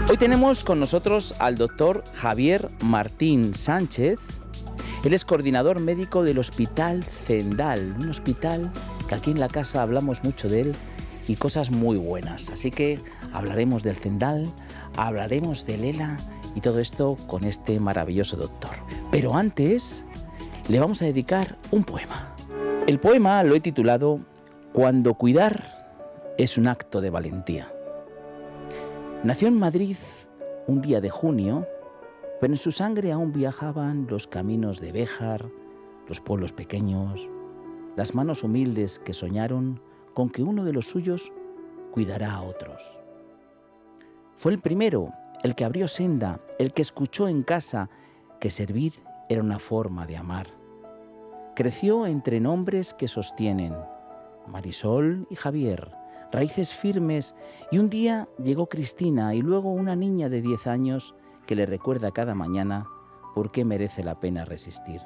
Hoy tenemos con nosotros al doctor Javier Martín Sánchez. Él es coordinador médico del Hospital Zendal, un hospital que aquí en la casa hablamos mucho de él y cosas muy buenas. Así que hablaremos del Zendal, hablaremos del ELA y todo esto con este maravilloso doctor. Pero antes le vamos a dedicar un poema. El poema lo he titulado Cuando cuidar es un acto de valentía. Nació en Madrid un día de junio, pero en su sangre aún viajaban los caminos de Béjar, los pueblos pequeños, las manos humildes que soñaron con que uno de los suyos cuidará a otros. Fue el primero, el que abrió senda, el que escuchó en casa que servir era una forma de amar. Creció entre nombres que sostienen Marisol y Javier, raíces firmes, y un día llegó Cristina y luego una niña de 10 años que le recuerda cada mañana por qué merece la pena resistir.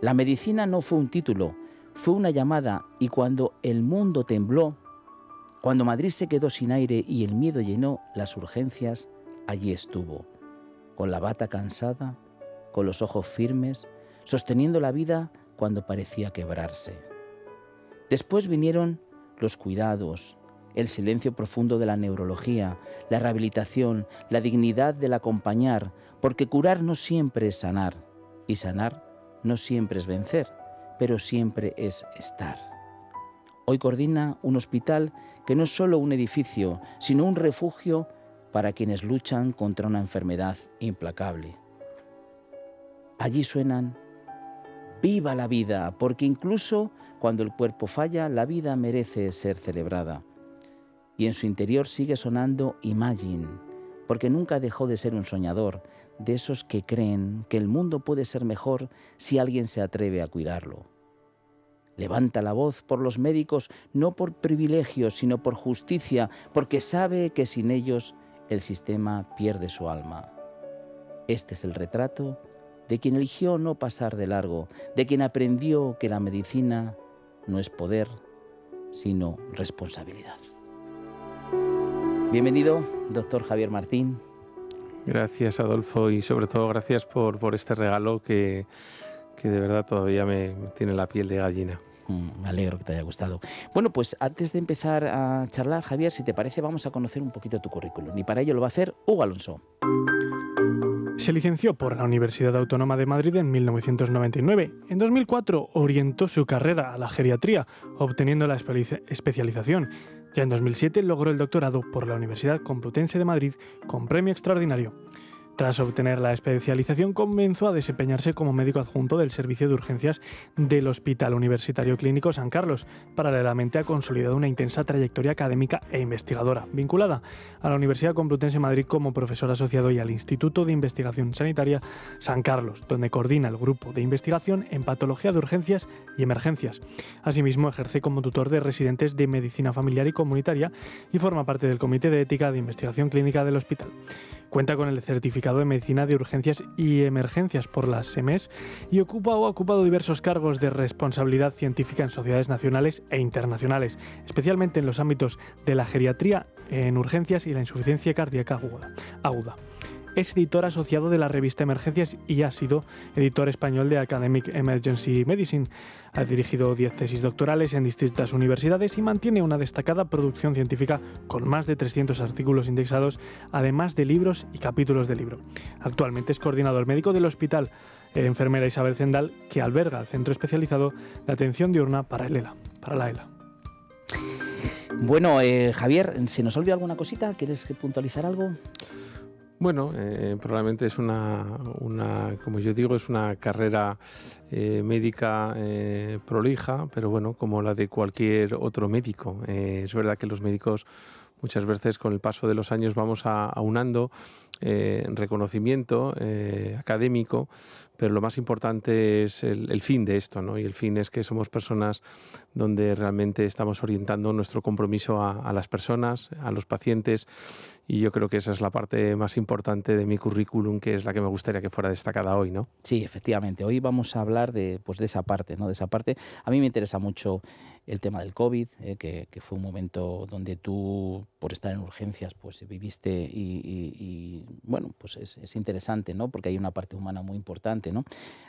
La medicina no fue un título, fue una llamada, y cuando el mundo tembló, cuando Madrid se quedó sin aire y el miedo llenó las urgencias, allí estuvo, con la bata cansada, con los ojos firmes, sosteniendo la vida cuando parecía quebrarse. Después vinieron los cuidados, el silencio profundo de la neurología, la rehabilitación, la dignidad del acompañar, porque curar no siempre es sanar, y sanar no siempre es vencer, pero siempre es estar. Hoy coordina un hospital que no es solo un edificio, sino un refugio para quienes luchan contra una enfermedad implacable. Allí suenan «Viva la vida», porque incluso cuando el cuerpo falla, la vida merece ser celebrada. Y en su interior sigue sonando Imagine, porque nunca dejó de ser un soñador, de esos que creen que el mundo puede ser mejor si alguien se atreve a cuidarlo. Levanta la voz por los médicos, no por privilegios, sino por justicia, porque sabe que sin ellos el sistema pierde su alma. Este es el retrato de quien eligió no pasar de largo, de quien aprendió que la medicina no es poder, sino responsabilidad. Bienvenido, doctor Javier Martín. Gracias, Adolfo, y sobre todo gracias por este regalo que de verdad todavía me tiene la piel de gallina. Me alegro que te haya gustado. Bueno, pues antes de empezar a charlar, Javier, si te parece, vamos a conocer un poquito tu currículum. Y para ello lo va a hacer Hugo Alonso. Se licenció por la Universidad Autónoma de Madrid en 1999. En 2004 orientó su carrera a la geriatría, obteniendo la especialización. Ya en 2007 logró el doctorado por la Universidad Complutense de Madrid con premio extraordinario. Tras obtener la especialización, comenzó a desempeñarse como médico adjunto del Servicio de Urgencias del Hospital Universitario Clínico San Carlos. Paralelamente ha consolidado una intensa trayectoria académica e investigadora, vinculada a la Universidad Complutense de Madrid como profesor asociado y al Instituto de Investigación Sanitaria San Carlos, donde coordina el grupo de investigación en patología de urgencias y emergencias. Asimismo, ejerce como tutor de residentes de medicina familiar y comunitaria y forma parte del Comité de Ética de Investigación Clínica del hospital. Cuenta con el certificado de Medicina de Urgencias y Emergencias por la SEMES y ocupa o ha ocupado diversos cargos de responsabilidad científica en sociedades nacionales e internacionales, especialmente en los ámbitos de la geriatría en urgencias y la insuficiencia cardíaca aguda. Es editor asociado de la revista Emergencias y ha sido editor español de Academic Emergency Medicine. Ha dirigido 10 tesis doctorales en distintas universidades y mantiene una destacada producción científica con más de 300 artículos indexados, además de libros y capítulos de libro. Actualmente es coordinador médico del Hospital Enfermera Isabel Zendal, que alberga el centro especializado de atención diurna para la ELA. Bueno, Javier, ¿se nos olvida alguna cosita? ¿Quieres puntualizar algo? Bueno, probablemente es como yo digo, es una carrera médica prolija, pero bueno, como la de cualquier otro médico. Es verdad que los médicos muchas veces con el paso de los años vamos aunando reconocimiento académico, pero lo más importante es el fin de esto, ¿no? Y el fin es que somos personas donde realmente estamos orientando nuestro compromiso a las personas, a los pacientes, y yo creo que esa es la parte más importante de mi currículum, que es la que me gustaría que fuera destacada hoy, ¿no? Sí, efectivamente. Hoy vamos a hablar de, pues, de esa parte, ¿no? De esa parte. A mí me interesa mucho el tema del COVID, que fue un momento donde tú, por estar en urgencias, pues viviste bueno, pues es interesante, ¿no? Porque hay una parte humana muy importante, ¿no?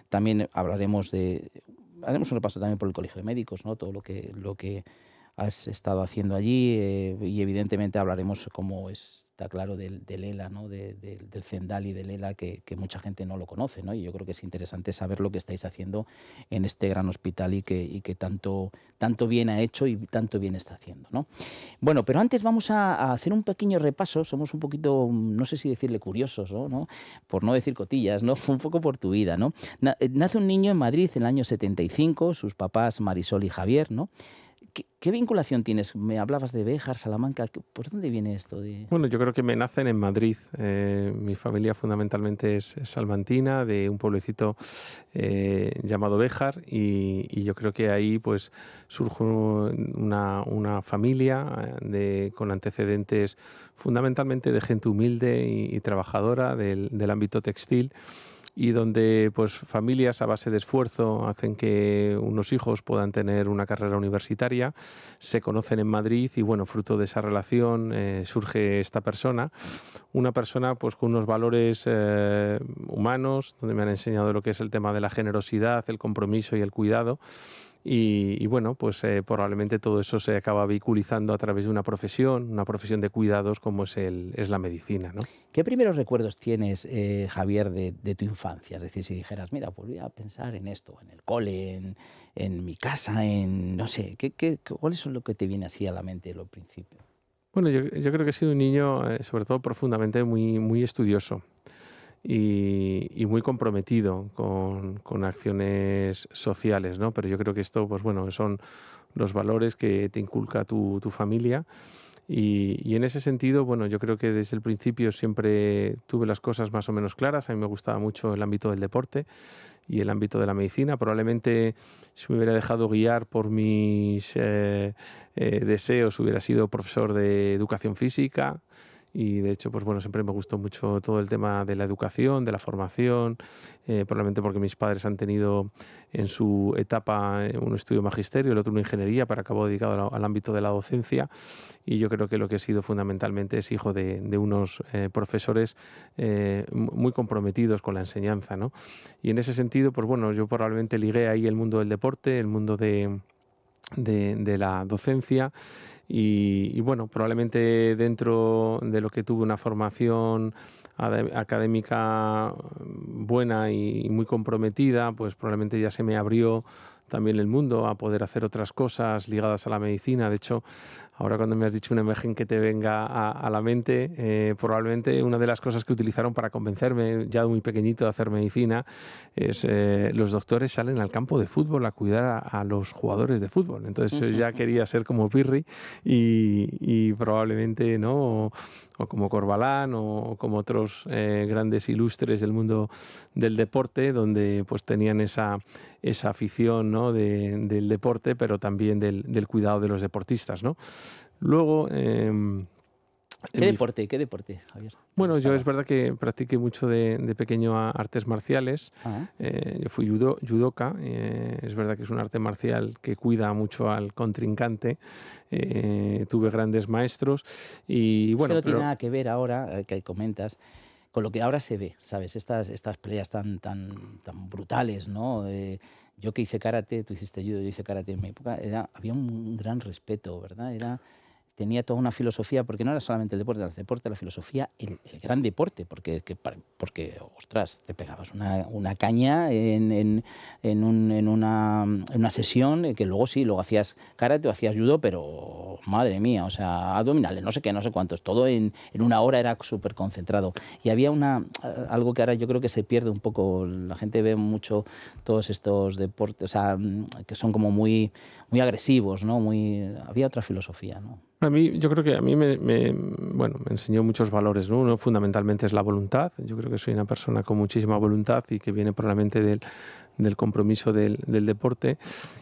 También haremos un repaso también por el Colegio de Médicos, ¿no? Todo lo que has estado haciendo allí, y evidentemente hablaremos, como está claro, del ELA, ¿no? Del CENDAL y del ELA, que mucha gente no lo conoce, ¿no? Y yo creo que es interesante saber lo que estáis haciendo en este gran hospital y que tanto bien ha hecho y tanto bien está haciendo, ¿no? Bueno, pero antes vamos a hacer un pequeño repaso. Somos un poquito, no sé si decirle curiosos, ¿no? Por no decir cotillas, ¿no? Un poco por tu vida, ¿no? Nace un niño en Madrid en el año 75, sus papás Marisol y Javier, ¿no? ¿Qué vinculación tienes? Me hablabas de Béjar, Salamanca. ¿Por dónde viene esto de...? Bueno, yo creo que me nacen en Madrid. Mi familia fundamentalmente es salmantina, de un pueblecito llamado Béjar, y yo creo que ahí pues surge una familia con antecedentes fundamentalmente de gente humilde y trabajadora del ámbito textil, y donde pues familias a base de esfuerzo hacen que unos hijos puedan tener una carrera universitaria, se conocen en Madrid y bueno, fruto de esa relación surge esta persona, una persona pues con unos valores humanos, donde me han enseñado lo que es el tema de la generosidad, el compromiso y el cuidado. Y bueno, pues probablemente todo eso se acaba vehiculizando a través de una profesión de cuidados como es la medicina, ¿no? ¿Qué primeros recuerdos tienes, Javier, de tu infancia? Es decir, si dijeras, mira, pues voy a pensar en esto, en el cole, en mi casa, no sé, ¿cuáles son lo que te viene así a la mente lo principio? Bueno, yo creo que he sido un niño, sobre todo profundamente muy, muy estudioso y muy comprometido con acciones sociales, ¿no? Pero yo creo que esto, pues bueno, son los valores que te inculca tu familia. Y en ese sentido, bueno, yo creo que desde el principio siempre tuve las cosas más o menos claras. A mí me gustaba mucho el ámbito del deporte y el ámbito de la medicina. Probablemente si me hubiera dejado guiar por mis deseos, hubiera sido profesor de educación física. Y de hecho, pues bueno, siempre me gustó mucho todo el tema de la educación, de la formación, probablemente porque mis padres han tenido en su etapa un estudio magisterio, el otro una ingeniería, para acabó dedicado al ámbito de la docencia, y yo creo que lo que he sido fundamentalmente es hijo de unos profesores muy comprometidos con la enseñanza, ¿no? Y en ese sentido, pues bueno, yo probablemente ligué ahí el mundo del deporte, el mundo de la docencia y bueno, probablemente dentro de lo que tuve una formación académica buena y muy comprometida, pues probablemente ya se me abrió también el mundo a poder hacer otras cosas ligadas a la medicina. De hecho, ahora cuando me has dicho una imagen que te venga a la mente, probablemente una de las cosas que utilizaron para convencerme ya de muy pequeñito de hacer medicina es los doctores salen al campo de fútbol a cuidar a los jugadores de fútbol. Entonces yo ya quería ser como Pirri y probablemente, ¿no? O como Corbalán o como otros grandes ilustres del mundo del deporte, donde pues tenían esa afición, ¿no? del deporte, pero también del cuidado de los deportistas, ¿no? Luego... ¿Qué deporte, Javier? Bueno, yo es verdad que practiqué mucho de pequeño artes marciales. Yo fui judoka. Es verdad que es un arte marcial que cuida mucho al contrincante. Tuve grandes maestros y bueno... Es que no tiene nada que ver ahora, que comentas, con lo que ahora se ve, ¿sabes? Estas peleas tan brutales, ¿no? Yo que hice karate, tú hiciste judo, yo hice karate en mi época, había un gran respeto, ¿verdad? Tenía toda una filosofía, porque no era solamente el deporte, la filosofía, el gran deporte, porque ostras, te pegabas una caña en una sesión, que luego hacías karate o hacías judo, pero madre mía, o sea, abdominales, no sé qué, no sé cuántos, todo en una hora era súper concentrado. Y había algo que ahora yo creo que se pierde un poco, la gente ve mucho todos estos deportes, o sea, que son como muy, muy agresivos, ¿no? Había otra filosofía, ¿no? A mí, yo creo que a mí bueno, me enseñó muchos valores, ¿no? Uno fundamentalmente es la voluntad. Yo creo que soy una persona con muchísima voluntad y que viene probablemente del compromiso del deporte.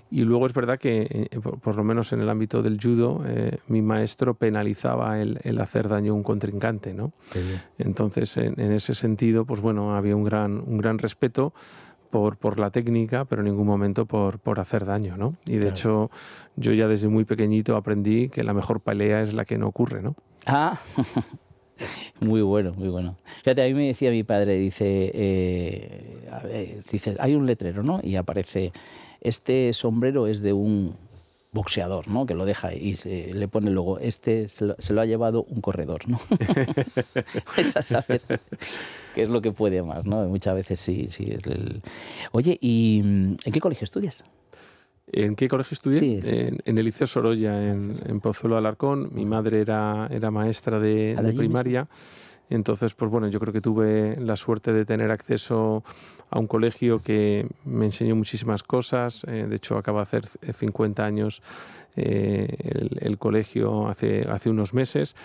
Y luego es verdad que, por lo menos en el ámbito del judo, mi maestro penalizaba el hacer daño a un contrincante, ¿no? Entonces, en ese sentido, pues bueno, había un gran respeto por la técnica, pero en ningún momento por hacer daño, ¿no? Y de hecho, yo ya desde muy pequeñito aprendí que la mejor pelea es la que no ocurre, ¿no? Ah, muy bueno, muy bueno. Fíjate, a mí me decía mi padre, dice, dice, hay un letrero, ¿no? Y aparece, este sombrero es de un boxeador, ¿no? Que lo deja y le pone luego, este se lo ha llevado un corredor, ¿no? Pues a saber qué es lo que puede más, ¿no? Muchas veces sí. Oye, ¿y en qué colegio estudias? ¿En qué colegio estudié? Sí, sí. En el Liceo Sorolla, en Pozuelo de Alarcón. Mi madre era maestra de primaria. Entonces, pues bueno, yo creo que tuve la suerte de tener acceso a un colegio que me enseñó muchísimas cosas. De hecho, acaba de hacer 50 años el colegio hace unos meses.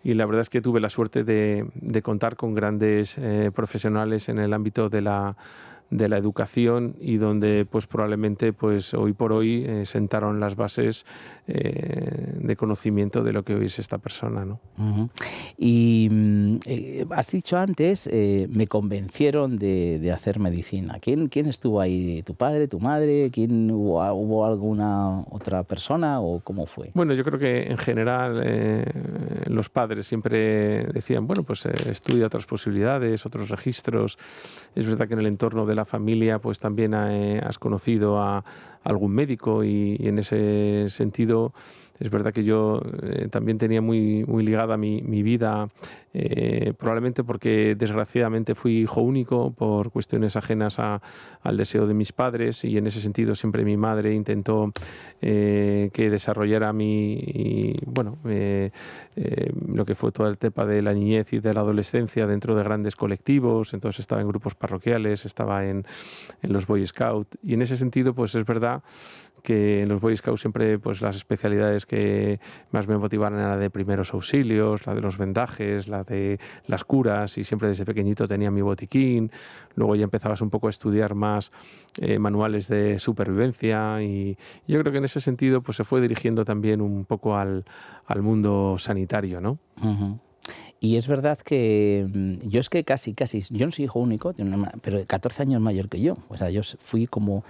Y la verdad es que tuve la suerte de contar con grandes profesionales en el ámbito de la educación y donde pues probablemente pues hoy por hoy sentaron las bases de conocimiento de lo que hoy es esta persona, ¿no? Uh-huh. Y has dicho antes, me convencieron de hacer medicina. ¿Quién estuvo ahí? ¿Tu padre, tu madre? ¿Hubo alguna otra persona o cómo fue? Bueno, yo creo que en general los padres siempre decían, bueno, pues estudia otras posibilidades, otros registros. Es verdad que en el entorno de la familia pues también has conocido a algún médico y en ese sentido es verdad que yo también tenía muy ligada mi vida, probablemente porque desgraciadamente fui hijo único por cuestiones ajenas al deseo de mis padres, y en ese sentido siempre mi madre intentó que desarrollara lo que fue toda el etapa de la niñez y de la adolescencia dentro de grandes colectivos. Entonces estaba en grupos parroquiales, estaba en los Boy Scouts, y en ese sentido pues es verdad que en los Boy Scouts siempre pues las especialidades que más me motivaron eran la de primeros auxilios, la de los vendajes, la de las curas, y siempre desde pequeñito tenía mi botiquín. Luego ya empezabas un poco a estudiar más manuales de supervivencia, y yo creo que en ese sentido pues se fue dirigiendo también un poco al mundo sanitario, ¿no? Uh-huh. Y es verdad que yo es que casi, yo no soy hijo único, pero 14 años mayor que yo. O sea, yo fui como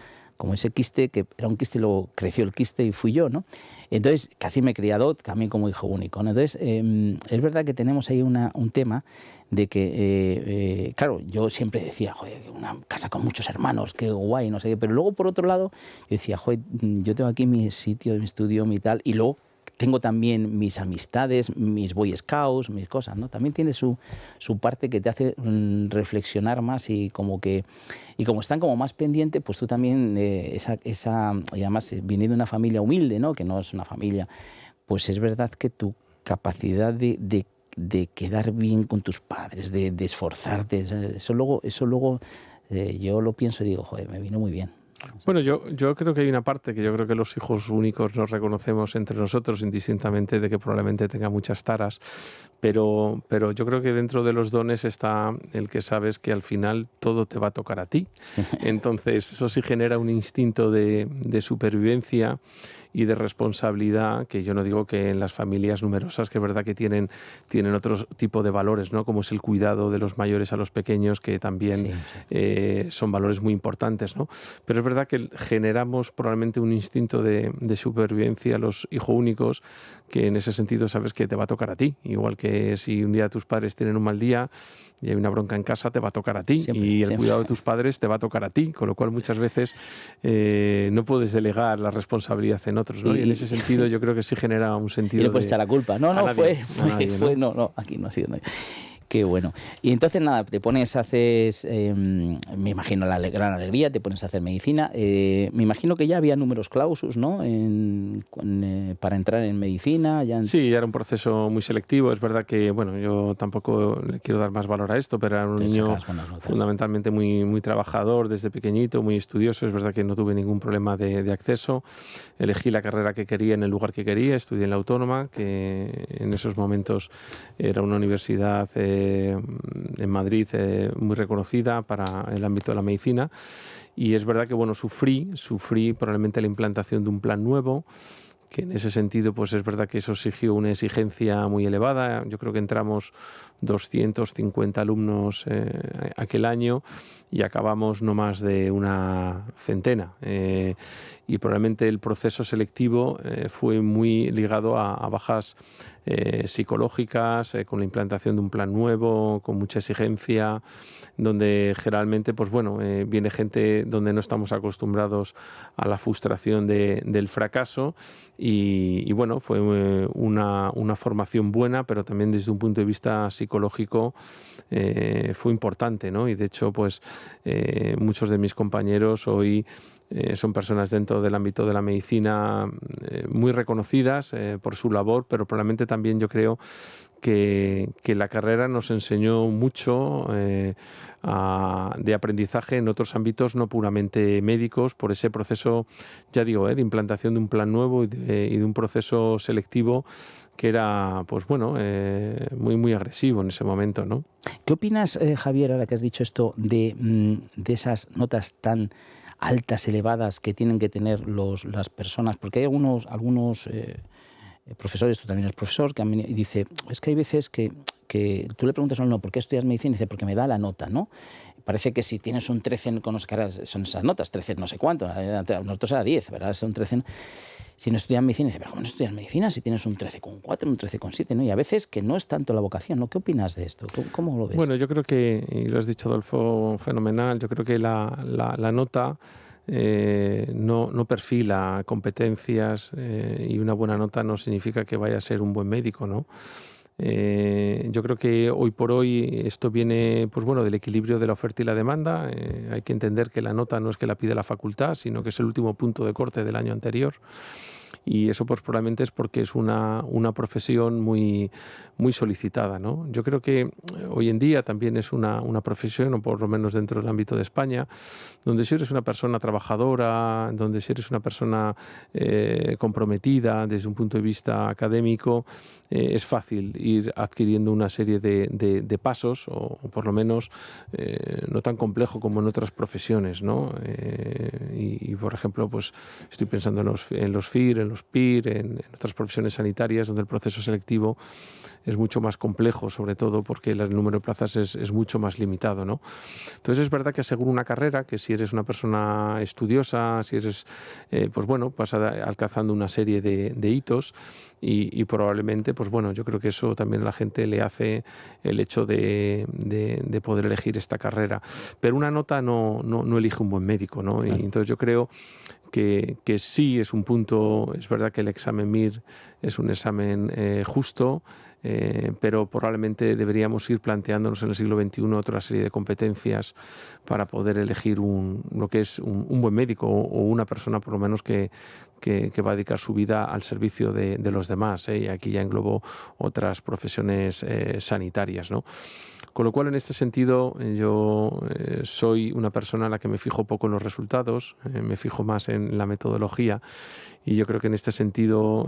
ese quiste, que era un quiste y luego creció el quiste y fui yo, ¿no? Entonces, casi me he criado también como hijo único, ¿no? Entonces, es verdad que tenemos ahí un tema de que, claro, yo siempre decía, joder, una casa con muchos hermanos, qué guay, no sé qué, pero luego, por otro lado, yo decía, joder, yo tengo aquí mi sitio, mi estudio, mi tal, y luego tengo también mis amistades, mis Boy Scouts, mis cosas, ¿no? También tiene su parte que te hace reflexionar más, y como están como más pendientes, pues tú también, y además viniendo de una familia humilde, ¿no? Que no es una familia, pues es verdad que tu capacidad de quedar bien con tus padres, de esforzarte, eso luego yo lo pienso y digo, joder, me vino muy bien. Bueno, yo creo que hay una parte que yo creo que los hijos únicos nos reconocemos entre nosotros, indistintamente de que probablemente tenga muchas taras, pero yo creo que dentro de los dones está el que sabes que al final todo te va a tocar a ti. Entonces eso sí genera un instinto de supervivencia y de responsabilidad, que yo no digo que en las familias numerosas, que es verdad que tienen otro tipo de valores, ¿no? Como es el cuidado de los mayores a los pequeños, que también son valores muy importantes, ¿no? Pero es verdad que generamos probablemente un instinto de supervivencia a los hijos únicos, que en ese sentido sabes que te va a tocar a ti. Igual que si un día tus padres tienen un mal día y hay una bronca en casa, te va a tocar a ti. Y el cuidado de tus padres te va a tocar a ti, con lo cual muchas veces no puedes delegar la responsabilidad en otros, ¿no? Y en ese sentido yo creo que sí genera un sentido. Y le puedes echar la culpa. No, nadie, fue, no, aquí no ha sido nadie. Qué bueno. Y entonces nada, te pones, haces, me imagino gran alegría, te pones a hacer medicina. Me imagino que ya había números clausus, ¿no? Para entrar en medicina. Sí, era un proceso muy selectivo. Es verdad que, bueno, yo tampoco le quiero dar más valor a esto, pero era un niño fundamentalmente muy, muy trabajador desde pequeñito, muy estudioso. Es verdad que no tuve ningún problema de acceso. Elegí la carrera que quería en el lugar que quería. Estudié en la Autónoma, que en esos momentos era una universidad en Madrid muy reconocida para el ámbito de la medicina, y es verdad que bueno, sufrí probablemente la implantación de un plan nuevo, que en ese sentido pues es verdad que eso exigió una exigencia muy elevada. Yo creo que entramos 250 alumnos aquel año y acabamos no más de una centena, y probablemente el proceso selectivo fue muy ligado a bajas psicológicas, con la implantación de un plan nuevo, con mucha exigencia, donde generalmente pues bueno, viene gente donde no estamos acostumbrados a la frustración del fracaso, y bueno, fue una formación buena, pero también desde un punto de vista psicológico fue importante, ¿no? Y de hecho pues muchos de mis compañeros hoy son personas dentro del ámbito de la medicina muy reconocidas por su labor, pero probablemente también yo creo que la carrera nos enseñó mucho de aprendizaje en otros ámbitos no puramente médicos, por ese proceso, ya digo, de implantación de un plan nuevo y de un proceso selectivo que era, pues bueno, muy, muy agresivo en ese momento, ¿no? ¿Qué opinas, Javier, ahora que has dicho esto, de esas notas tan altas, elevadas que tienen que tener las personas? Porque hay algunos profesores, tú también eres profesor, que y dice, es que hay veces que tú le preguntas a uno, ¿por qué estudias medicina? Y dice, porque me da la nota, ¿no? Parece que si tienes un 13 con los caras, son esas notas, 13 no sé cuánto, nosotros era 10, ¿verdad? Son 13. Si no estudias medicina, dice, pero ¿cómo no estudias medicina si tienes un 13,4, un 13,7, ¿no? Y a veces que no es tanto la vocación, ¿no? ¿Qué opinas de esto? ¿Cómo lo ves? Bueno, yo creo que, y lo has dicho, Adolfo, fenomenal, yo creo que la nota no perfila competencias, y una buena nota no significa que vaya a ser un buen médico, ¿no? Yo creo que hoy por hoy esto viene, pues bueno, del equilibrio de la oferta y la demanda. Hay que entender que la nota no es que la pide la facultad, sino que es el último punto de corte del año anterior. Y eso pues probablemente es porque es una profesión muy, muy solicitada, ¿no? Yo creo que hoy en día también es una profesión, o por lo menos dentro del ámbito de España, donde si eres una persona trabajadora, donde si eres una persona comprometida desde un punto de vista académico, es fácil ir adquiriendo una serie de pasos, o por lo menos no tan complejo como en otras profesiones, ¿no? Y por ejemplo, pues estoy pensando en los FIR, en los PIR, en otras profesiones sanitarias donde el proceso selectivo es mucho más complejo, sobre todo porque el número de plazas es mucho más limitado, ¿no? Entonces es verdad que asegura una carrera que si eres una persona estudiosa, si eres, pues bueno, vas alcanzando una serie de hitos, y probablemente, pues bueno, yo creo que eso también a la gente le hace el hecho de poder elegir esta carrera. Pero una nota no elige un buen médico, ¿no? Y entonces yo creo que sí es un punto, es verdad que el examen MIR es un examen justo, pero probablemente deberíamos ir planteándonos en el siglo XXI otra serie de competencias para poder elegir lo que es un buen médico, o una persona por lo menos que va a dedicar su vida al servicio de los demás, y aquí ya englobo otras profesiones sanitarias, ¿no? Con lo cual, en este sentido, yo soy una persona a la que me fijo poco en los resultados, me fijo más en la metodología, y yo creo que en este sentido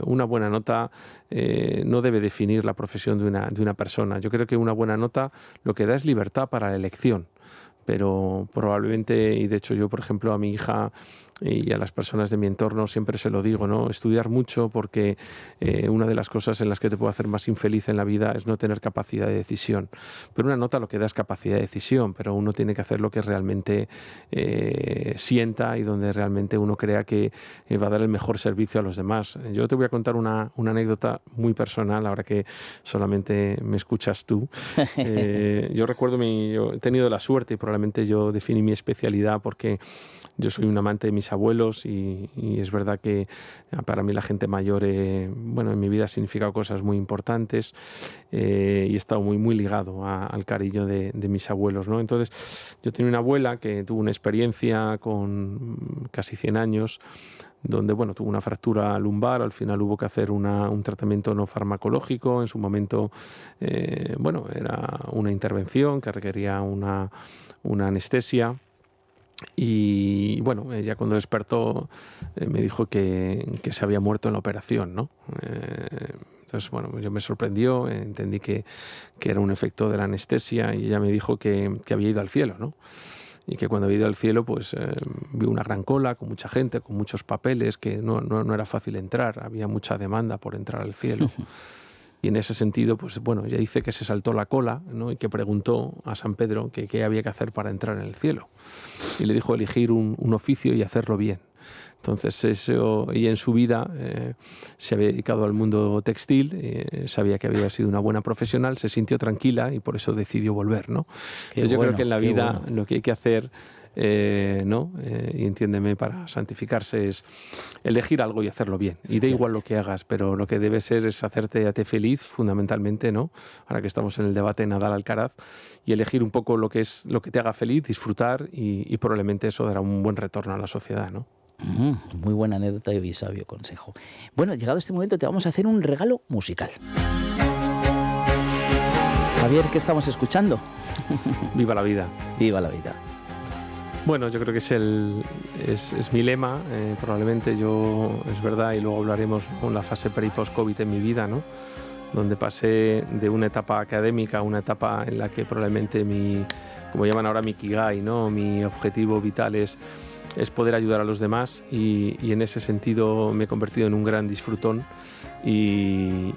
una buena nota no debe definir la profesión de una persona. Yo creo que una buena nota lo que da es libertad para la elección, pero probablemente, y de hecho yo, por ejemplo, a mi hija y a las personas de mi entorno siempre se lo digo, ¿no? Estudiar mucho, porque una de las cosas en las que te puede hacer más infeliz en la vida es no tener capacidad de decisión. Pero una nota lo que da es capacidad de decisión, pero uno tiene que hacer lo que realmente sienta y donde realmente uno crea que va a dar el mejor servicio a los demás. Yo te voy a contar una anécdota muy personal, ahora que solamente me escuchas tú. Yo recuerdo, yo he tenido la suerte, y probablemente yo definí mi especialidad porque Yo soy un amante de mis abuelos y es verdad que para mí la gente mayor, bueno, en mi vida ha significado cosas muy importantes y he estado muy ligado al cariño de mis abuelos, ¿no? Entonces, yo tenía una abuela que tuvo una experiencia con casi 100 años, donde bueno, tuvo una fractura lumbar, al final hubo que hacer un tratamiento no farmacológico, en su momento bueno, era una intervención que requería una anestesia. Y bueno, ella cuando despertó me dijo que se había muerto en la operación, ¿no? Entonces, bueno, yo me sorprendió, entendí que era un efecto de la anestesia y ella me dijo que había ido al cielo, ¿no? Y que cuando había ido al cielo, pues vio una gran cola con mucha gente, con muchos papeles, que no era fácil entrar, había mucha demanda por entrar al cielo. Y en ese sentido, pues bueno, ella dice que se saltó la cola, ¿no? Y que preguntó a San Pedro que qué había que hacer para entrar en el cielo. Y le dijo elegir un oficio y hacerlo bien. Entonces, ella en su vida se había dedicado al mundo textil, sabía que había sido una buena profesional, se sintió tranquila y por eso decidió volver, ¿no? Entonces, yo creo que en la vida lo que hay que hacer, ¿no? Y entiéndeme, para santificarse es elegir algo y hacerlo bien. Y da igual lo que hagas, pero lo que debe ser es hacerte a ti feliz, fundamentalmente, ¿no? Ahora que estamos en el debate Nadal-Alcaraz, y elegir un poco lo que te haga feliz, disfrutar y probablemente eso dará un buen retorno a la sociedad, ¿no? Muy buena anécdota y sabio consejo. Bueno, llegado este momento te vamos a hacer un regalo musical. Javier, ¿qué estamos escuchando? Viva la vida. Viva la vida. Bueno, yo creo que es mi lema, probablemente es verdad, y luego hablaremos con la fase pre y post-COVID en mi vida, ¿no? Donde pasé de una etapa académica a una etapa en la que probablemente como llaman ahora, mi ikigai, ¿no? Mi objetivo vital es poder ayudar a los demás y en ese sentido me he convertido en un gran disfrutón y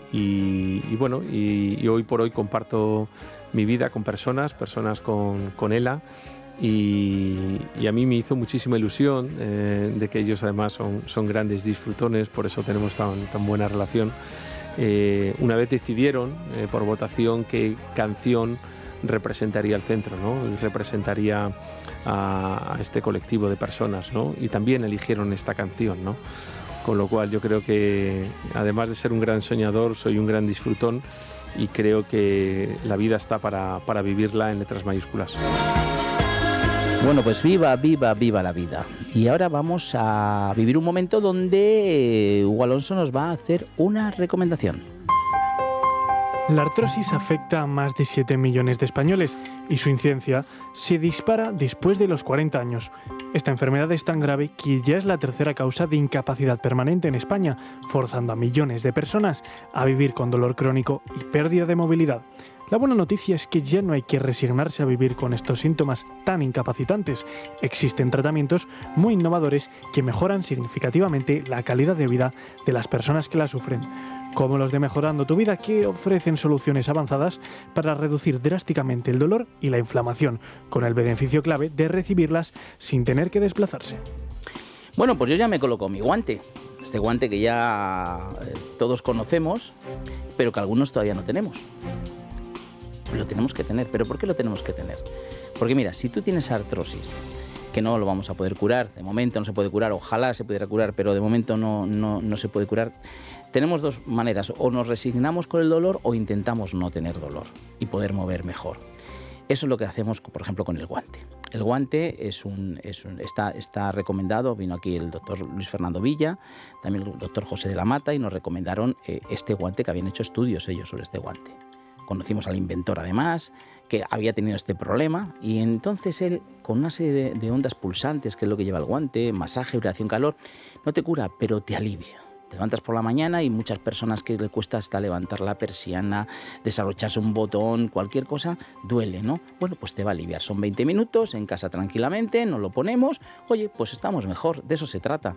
bueno, y hoy por hoy comparto mi vida con personas con ELA y a mí me hizo muchísima ilusión de que ellos además son grandes disfrutones, por eso tenemos tan buena relación. Una vez decidieron por votación qué canción representaría el centro, ¿no? Y representaría a este colectivo de personas, ¿no? Y también eligieron esta canción, ¿no? Con lo cual yo creo que además de ser un gran soñador, soy un gran disfrutón y creo que la vida está para vivirla en letras mayúsculas. Bueno, pues viva la vida. Y ahora vamos a vivir un momento donde Hugo Alonso nos va a hacer una recomendación. La artrosis afecta a más de 7 millones de españoles y su incidencia se dispara después de los 40 años. Esta enfermedad es tan grave que ya es la tercera causa de incapacidad permanente en España, forzando a millones de personas a vivir con dolor crónico y pérdida de movilidad. La buena noticia es que ya no hay que resignarse a vivir con estos síntomas tan incapacitantes. Existen tratamientos muy innovadores que mejoran significativamente la calidad de vida de las personas que la sufren, como los de Mejorando tu Vida, que ofrecen soluciones avanzadas para reducir drásticamente el dolor y la inflamación, con el beneficio clave de recibirlas sin tener que desplazarse. Bueno, pues yo ya me coloco mi guante. Este guante que ya todos conocemos, pero que algunos todavía no tenemos. Lo tenemos que tener. ¿Pero por qué lo tenemos que tener? Porque mira, si tú tienes artrosis, que no lo vamos a poder curar, de momento no se puede curar, ojalá se pudiera curar, pero de momento no se puede curar, tenemos dos maneras: o nos resignamos con el dolor o intentamos no tener dolor y poder mover mejor. Eso es lo que hacemos, por ejemplo, con el guante. El guante está recomendado, vino aquí el doctor Luis Fernando Villa, también el doctor José de la Mata, y nos recomendaron este guante, que habían hecho estudios ellos sobre este guante. Conocimos al inventor, además, que había tenido este problema, y entonces él, con una serie de ondas pulsantes, que es lo que lleva el guante, masaje, vibración, calor, no te cura, pero te alivia. Te levantas por la mañana y muchas personas que le cuesta hasta levantar la persiana, desabrocharse un botón, cualquier cosa, duele, ¿no? Bueno, pues te va a aliviar. Son 20 minutos en casa tranquilamente, nos lo ponemos, oye, pues estamos mejor, de eso se trata.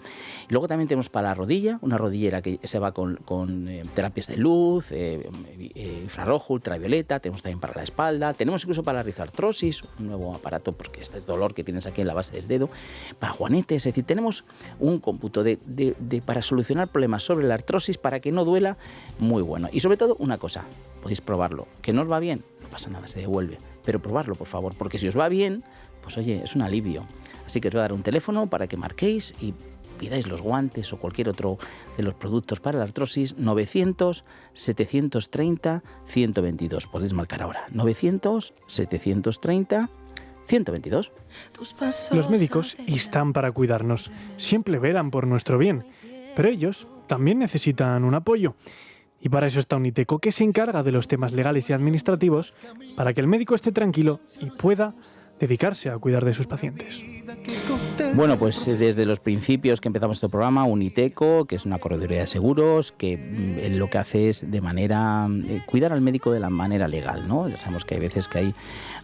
Y luego también tenemos para la rodilla, una rodillera que se va con terapias de luz, infrarrojo, ultravioleta, tenemos también para la espalda, tenemos incluso para la rizoartrosis, un nuevo aparato, porque este dolor que tienes aquí en la base del dedo, para juanetes, es decir, tenemos un cómputo para solucionar problemas sobre la artrosis para que no duela, muy bueno. Y sobre todo, una cosa, podéis probarlo. Que no os va bien, no pasa nada, se devuelve. Pero probarlo, por favor, porque si os va bien, pues oye, es un alivio. Así que os voy a dar un teléfono para que marquéis y pidáis los guantes o cualquier otro de los productos para la artrosis. 900-730-122. Podéis marcar ahora. 900-730-122. Los médicos están para cuidarnos, siempre velan por nuestro bien, pero ellos también necesitan un apoyo. Y para eso está Uniteco, que se encarga de los temas legales y administrativos para que el médico esté tranquilo y pueda dedicarse a cuidar de sus pacientes. Bueno, pues desde los principios que empezamos este programa, Uniteco, que es una correduría de seguros, que lo que hace es de manera cuidar al médico de la manera legal, ¿no? Ya sabemos que hay veces que hay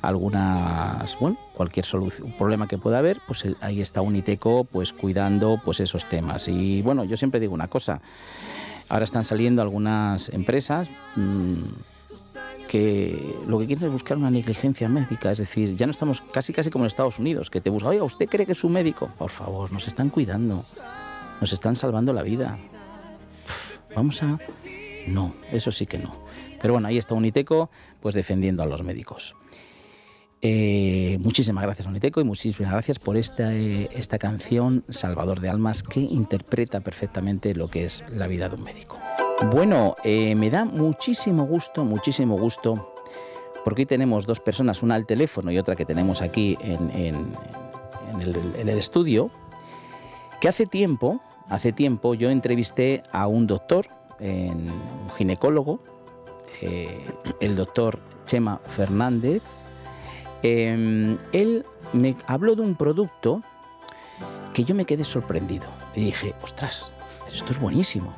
algunas, bueno, cualquier solución, problema que pueda haber, pues ahí está Uniteco, pues cuidando pues esos temas. Y bueno, yo siempre digo una cosa, ahora están saliendo algunas empresas que lo que quieren es buscar una negligencia médica, es decir, ya no estamos casi como en Estados Unidos, que te busca, oiga, ¿usted cree que es su médico? Por favor, nos están cuidando, nos están salvando la vida. Vamos a... No, eso sí que no. Pero bueno, ahí está Uniteco, pues defendiendo a los médicos. Muchísimas gracias, Uniteco, y muchísimas gracias por esta canción Salvador de Almas, que interpreta perfectamente lo que es la vida de un médico. Bueno, me da muchísimo gusto, porque hoy tenemos dos personas, una al teléfono y otra que tenemos aquí en el estudio, que hace tiempo yo entrevisté a un doctor, un ginecólogo, el doctor Chema Fernández. Él me habló de un producto que yo me quedé sorprendido y dije, ostras, esto es buenísimo.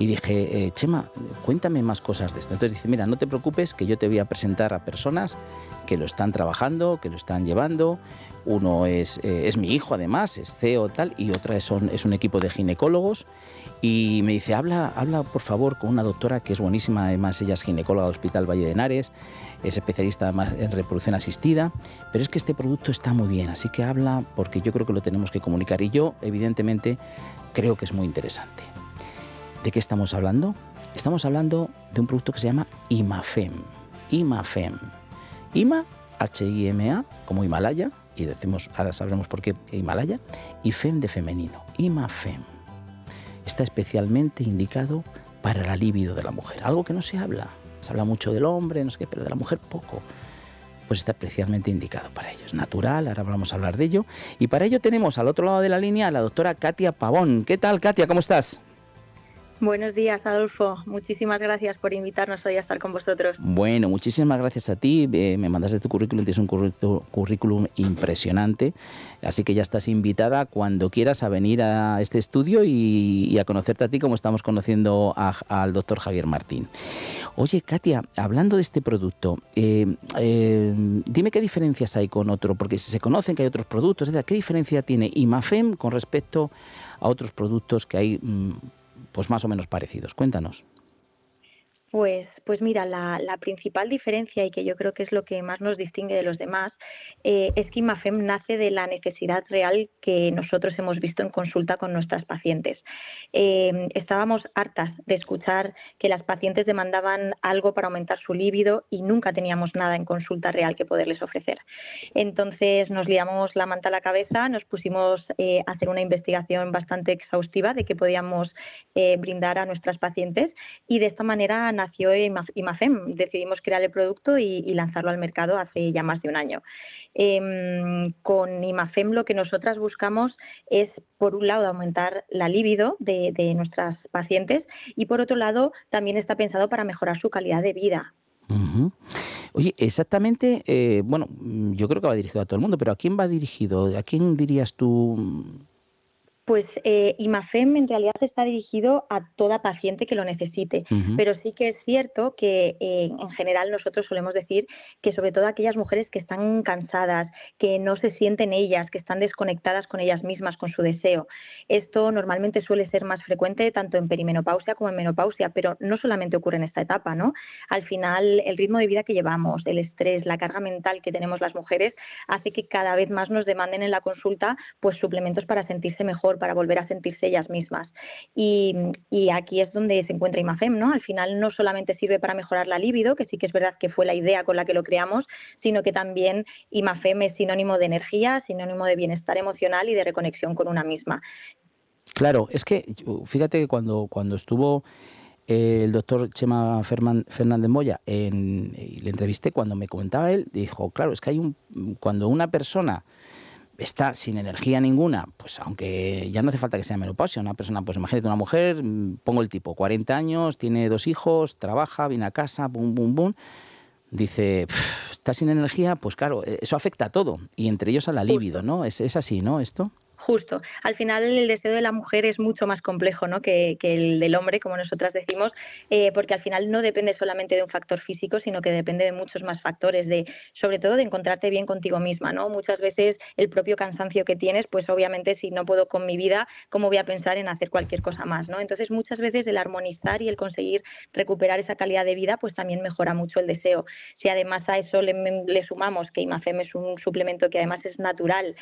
Y dije, Chema, cuéntame más cosas de esto. Entonces dice, mira, no te preocupes, que yo te voy a presentar a personas que lo están trabajando, que lo están llevando. Uno es mi hijo, además, es CEO tal, y otra es un equipo de ginecólogos. Y me dice, habla por favor con una doctora que es buenísima, además ella es ginecóloga del Hospital Valle de Henares, es especialista además en reproducción asistida, pero es que este producto está muy bien, así que habla porque yo creo que lo tenemos que comunicar y yo evidentemente creo que es muy interesante. ¿De qué estamos hablando? Estamos hablando de un producto que se llama Himafem. Himafem. Hima, H-I-M-A, como Himalaya, y decimos, ahora sabremos por qué Himalaya, y Fem de femenino. Himafem. Está especialmente indicado para la libido de la mujer, algo que no se habla. Se habla mucho del hombre, no sé qué, pero de la mujer poco. Pues está especialmente indicado para ello. Es natural, ahora vamos a hablar de ello. Y para ello tenemos al otro lado de la línea a la doctora Katia Pavón. ¿Qué tal, Katia? ¿Cómo estás? Buenos días, Adolfo. Muchísimas gracias por invitarnos hoy a estar con vosotros. Bueno, muchísimas gracias a ti. Me mandaste tu currículum, tienes un currículum impresionante. Así que ya estás invitada cuando quieras a venir a este estudio y a conocerte a ti como estamos conociendo al doctor Javier Martín. Oye, Katia, hablando de este producto, dime qué diferencias hay con otro, porque se conocen que hay otros productos, ¿qué diferencia tiene Himafem con respecto a otros productos que hay pues más o menos parecidos? Cuéntanos. Pues mira, la principal diferencia, y que yo creo que es lo que más nos distingue de los demás, es que Himafem nace de la necesidad real que nosotros hemos visto en consulta con nuestras pacientes. Estábamos hartas de escuchar que las pacientes demandaban algo para aumentar su líbido y nunca teníamos nada en consulta real que poderles ofrecer. Entonces nos liamos la manta a la cabeza, nos pusimos a hacer una investigación bastante exhaustiva de qué podíamos brindar a nuestras pacientes, y de esta manera nació Himafem. Decidimos crear el producto y lanzarlo al mercado hace ya más de un año. Con Himafem lo que nosotras buscamos es, por un lado, aumentar la libido de nuestras pacientes, y por otro lado también está pensado para mejorar su calidad de vida. Uh-huh. Oye, exactamente, bueno, yo creo que va dirigido a todo el mundo, pero ¿a quién va dirigido? ¿A quién dirías tú? Pues Himafem en realidad está dirigido a toda paciente que lo necesite, pero sí que es cierto que en general nosotros solemos decir que sobre todo aquellas mujeres que están cansadas, que no se sienten ellas, que están desconectadas con ellas mismas, con su deseo. Esto normalmente suele ser más frecuente tanto en perimenopausia como en menopausia, pero no solamente ocurre en esta etapa, ¿no? Al final el ritmo de vida que llevamos, el estrés, la carga mental que tenemos las mujeres hace que cada vez más nos demanden en la consulta pues suplementos para sentirse mejor, mejor para volver a sentirse ellas mismas. Y aquí es donde se encuentra ImaFem, ¿no? Al final no solamente sirve para mejorar la libido, que sí que es verdad que fue la idea con la que lo creamos, sino que también ImaFem es sinónimo de energía, sinónimo de bienestar emocional y de reconexión con una misma. Claro, es que fíjate que cuando estuvo el doctor Chema Fernández Moya y le entrevisté, cuando me comentaba él, dijo, claro, es que cuando una persona está sin energía ninguna, pues aunque ya no hace falta que sea menopausia, una persona, pues imagínate una mujer, pongo el tipo, 40 años, tiene 2 hijos, trabaja, viene a casa, bum, bum, bum, dice, está sin energía, pues claro, eso afecta a todo, y entre ellos a la libido, ¿no? Es así, ¿no? Esto. Justo. Al final el deseo de la mujer es mucho más complejo, ¿no?, que el del hombre, como nosotras decimos, porque al final no depende solamente de un factor físico, sino que depende de muchos más factores, sobre todo de encontrarte bien contigo misma, ¿no? Muchas veces el propio cansancio que tienes, pues obviamente si no puedo con mi vida, ¿cómo voy a pensar en hacer cualquier cosa más, ¿no? Entonces muchas veces el armonizar y el conseguir recuperar esa calidad de vida, pues también mejora mucho el deseo. Si además a eso le sumamos que ImaFem es un suplemento que además es natural,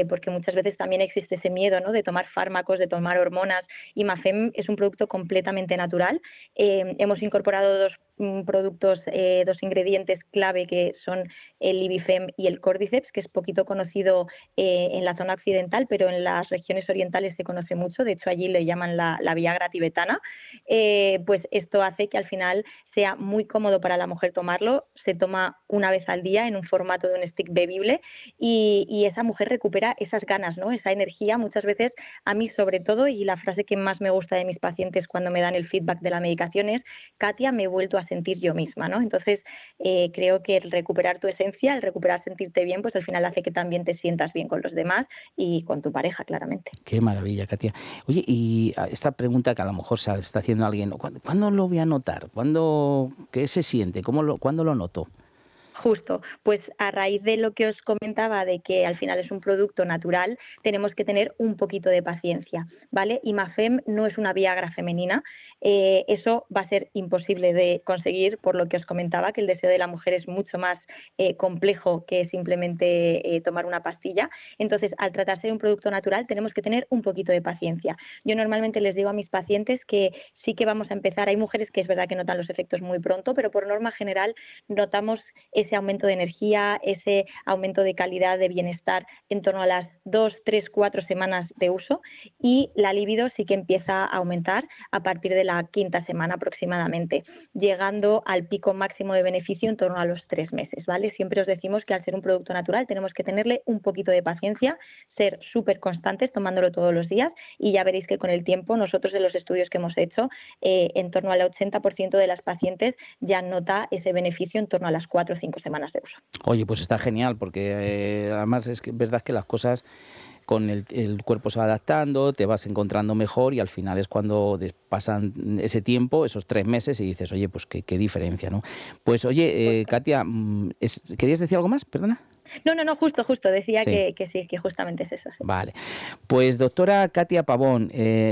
porque muchas veces también existe ese miedo, ¿no?, de tomar fármacos, de tomar hormonas. ImaFem es un producto completamente natural. Hemos incorporado dos ingredientes clave, que son el Libifem y el Cordyceps, que es poquito conocido en la zona occidental, pero en las regiones orientales se conoce mucho. De hecho, allí le llaman la Viagra tibetana. Pues esto hace que al final sea muy cómodo para la mujer tomarlo. Se toma una vez al día en un formato de un stick bebible y esa mujer recupera esas ganas, ¿no?, esa energía. Muchas veces, a mí sobre todo, y la frase que más me gusta de mis pacientes cuando me dan el feedback de la medicación es: Katia, me he vuelto a sentir yo misma, ¿no? Entonces, creo que el recuperar tu esencia, el recuperar sentirte bien, pues al final hace que también te sientas bien con los demás y con tu pareja, claramente. Qué maravilla, Katia. Oye, y esta pregunta que a lo mejor se está haciendo alguien, ¿cuándo lo voy a notar? ¿Qué se siente? ¿Cuándo lo noto? Justo, pues a raíz de lo que os comentaba, de que al final es un producto natural, tenemos que tener un poquito de paciencia, ¿vale? ImaFem no es una Viagra femenina, eso va a ser imposible de conseguir, por lo que os comentaba, que el deseo de la mujer es mucho más complejo que simplemente tomar una pastilla. Entonces, al tratarse de un producto natural, tenemos que tener un poquito de paciencia. Yo normalmente les digo a mis pacientes que sí que vamos a empezar. Hay mujeres que es verdad que notan los efectos muy pronto, pero por norma general notamos ese aumento de energía, ese aumento de calidad, de bienestar en torno a las 2, 3, 4 semanas de uso, y la libido sí que empieza a aumentar a partir de la 5ª semana aproximadamente, llegando al pico máximo de beneficio en torno a los 3 meses, ¿vale? Siempre os decimos que al ser un producto natural tenemos que tenerle un poquito de paciencia, ser súper constantes tomándolo todos los días, y ya veréis que con el tiempo, nosotros en los estudios que hemos hecho, en torno al 80% de las pacientes ya nota ese beneficio en torno a las 4 o 5 semanas de uso. Oye, pues está genial, porque además es verdad que las cosas con el cuerpo se va adaptando, te vas encontrando mejor, y al final es cuando pasan ese tiempo, esos 3 meses, y dices, oye, pues qué diferencia, ¿no? Pues oye, Katia, ¿querías decir algo más? Perdona. No, justo, decía sí. que sí, que justamente es eso. Sí. Vale, pues doctora Katia Pavón,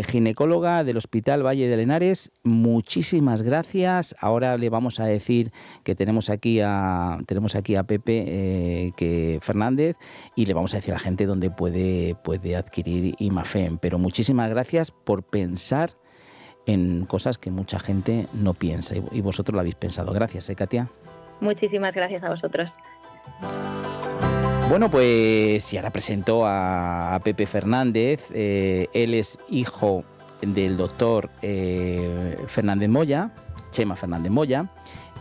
ginecóloga del Hospital Valle de Henares, muchísimas gracias. Ahora le vamos a decir que tenemos aquí a Pepe Fernández, y le vamos a decir a la gente dónde puede adquirir ImaFem, pero muchísimas gracias por pensar en cosas que mucha gente no piensa, y vosotros lo habéis pensado. Gracias, Katia. Muchísimas gracias a vosotros. Bueno, pues y ahora presento a Pepe Fernández. Él es hijo del doctor Fernández Moya, Chema Fernández Moya.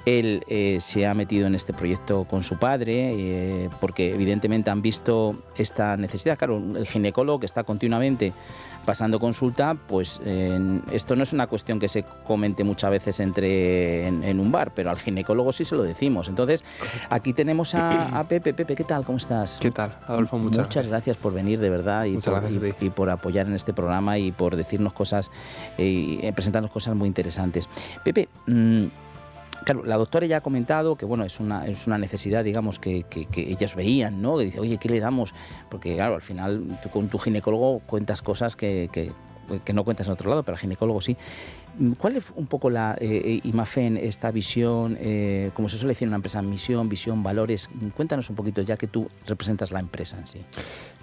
Él se ha metido en este proyecto con su padre porque evidentemente han visto esta necesidad. Claro, el ginecólogo que está continuamente pasando consulta, pues esto no es una cuestión que se comente muchas veces en un bar, pero al ginecólogo sí se lo decimos. Entonces, aquí tenemos a Pepe. Pepe, ¿qué tal? ¿Cómo estás? ¿Qué tal, Adolfo? Muchas gracias por venir, de verdad, y por apoyar en este programa y por decirnos cosas y presentarnos cosas muy interesantes. Pepe, claro, la doctora ya ha comentado que bueno, es una necesidad, digamos, que ellas veían, ¿no? Que dice, oye, ¿qué le damos? Porque claro, al final tú con tu ginecólogo cuentas cosas que que no cuentas en otro lado, pero al ginecólogo sí. ¿Cuál es un poco la Imafem, esta visión, como se suele decir en una empresa, misión, visión, valores? Cuéntanos un poquito, ya que tú representas la empresa en sí.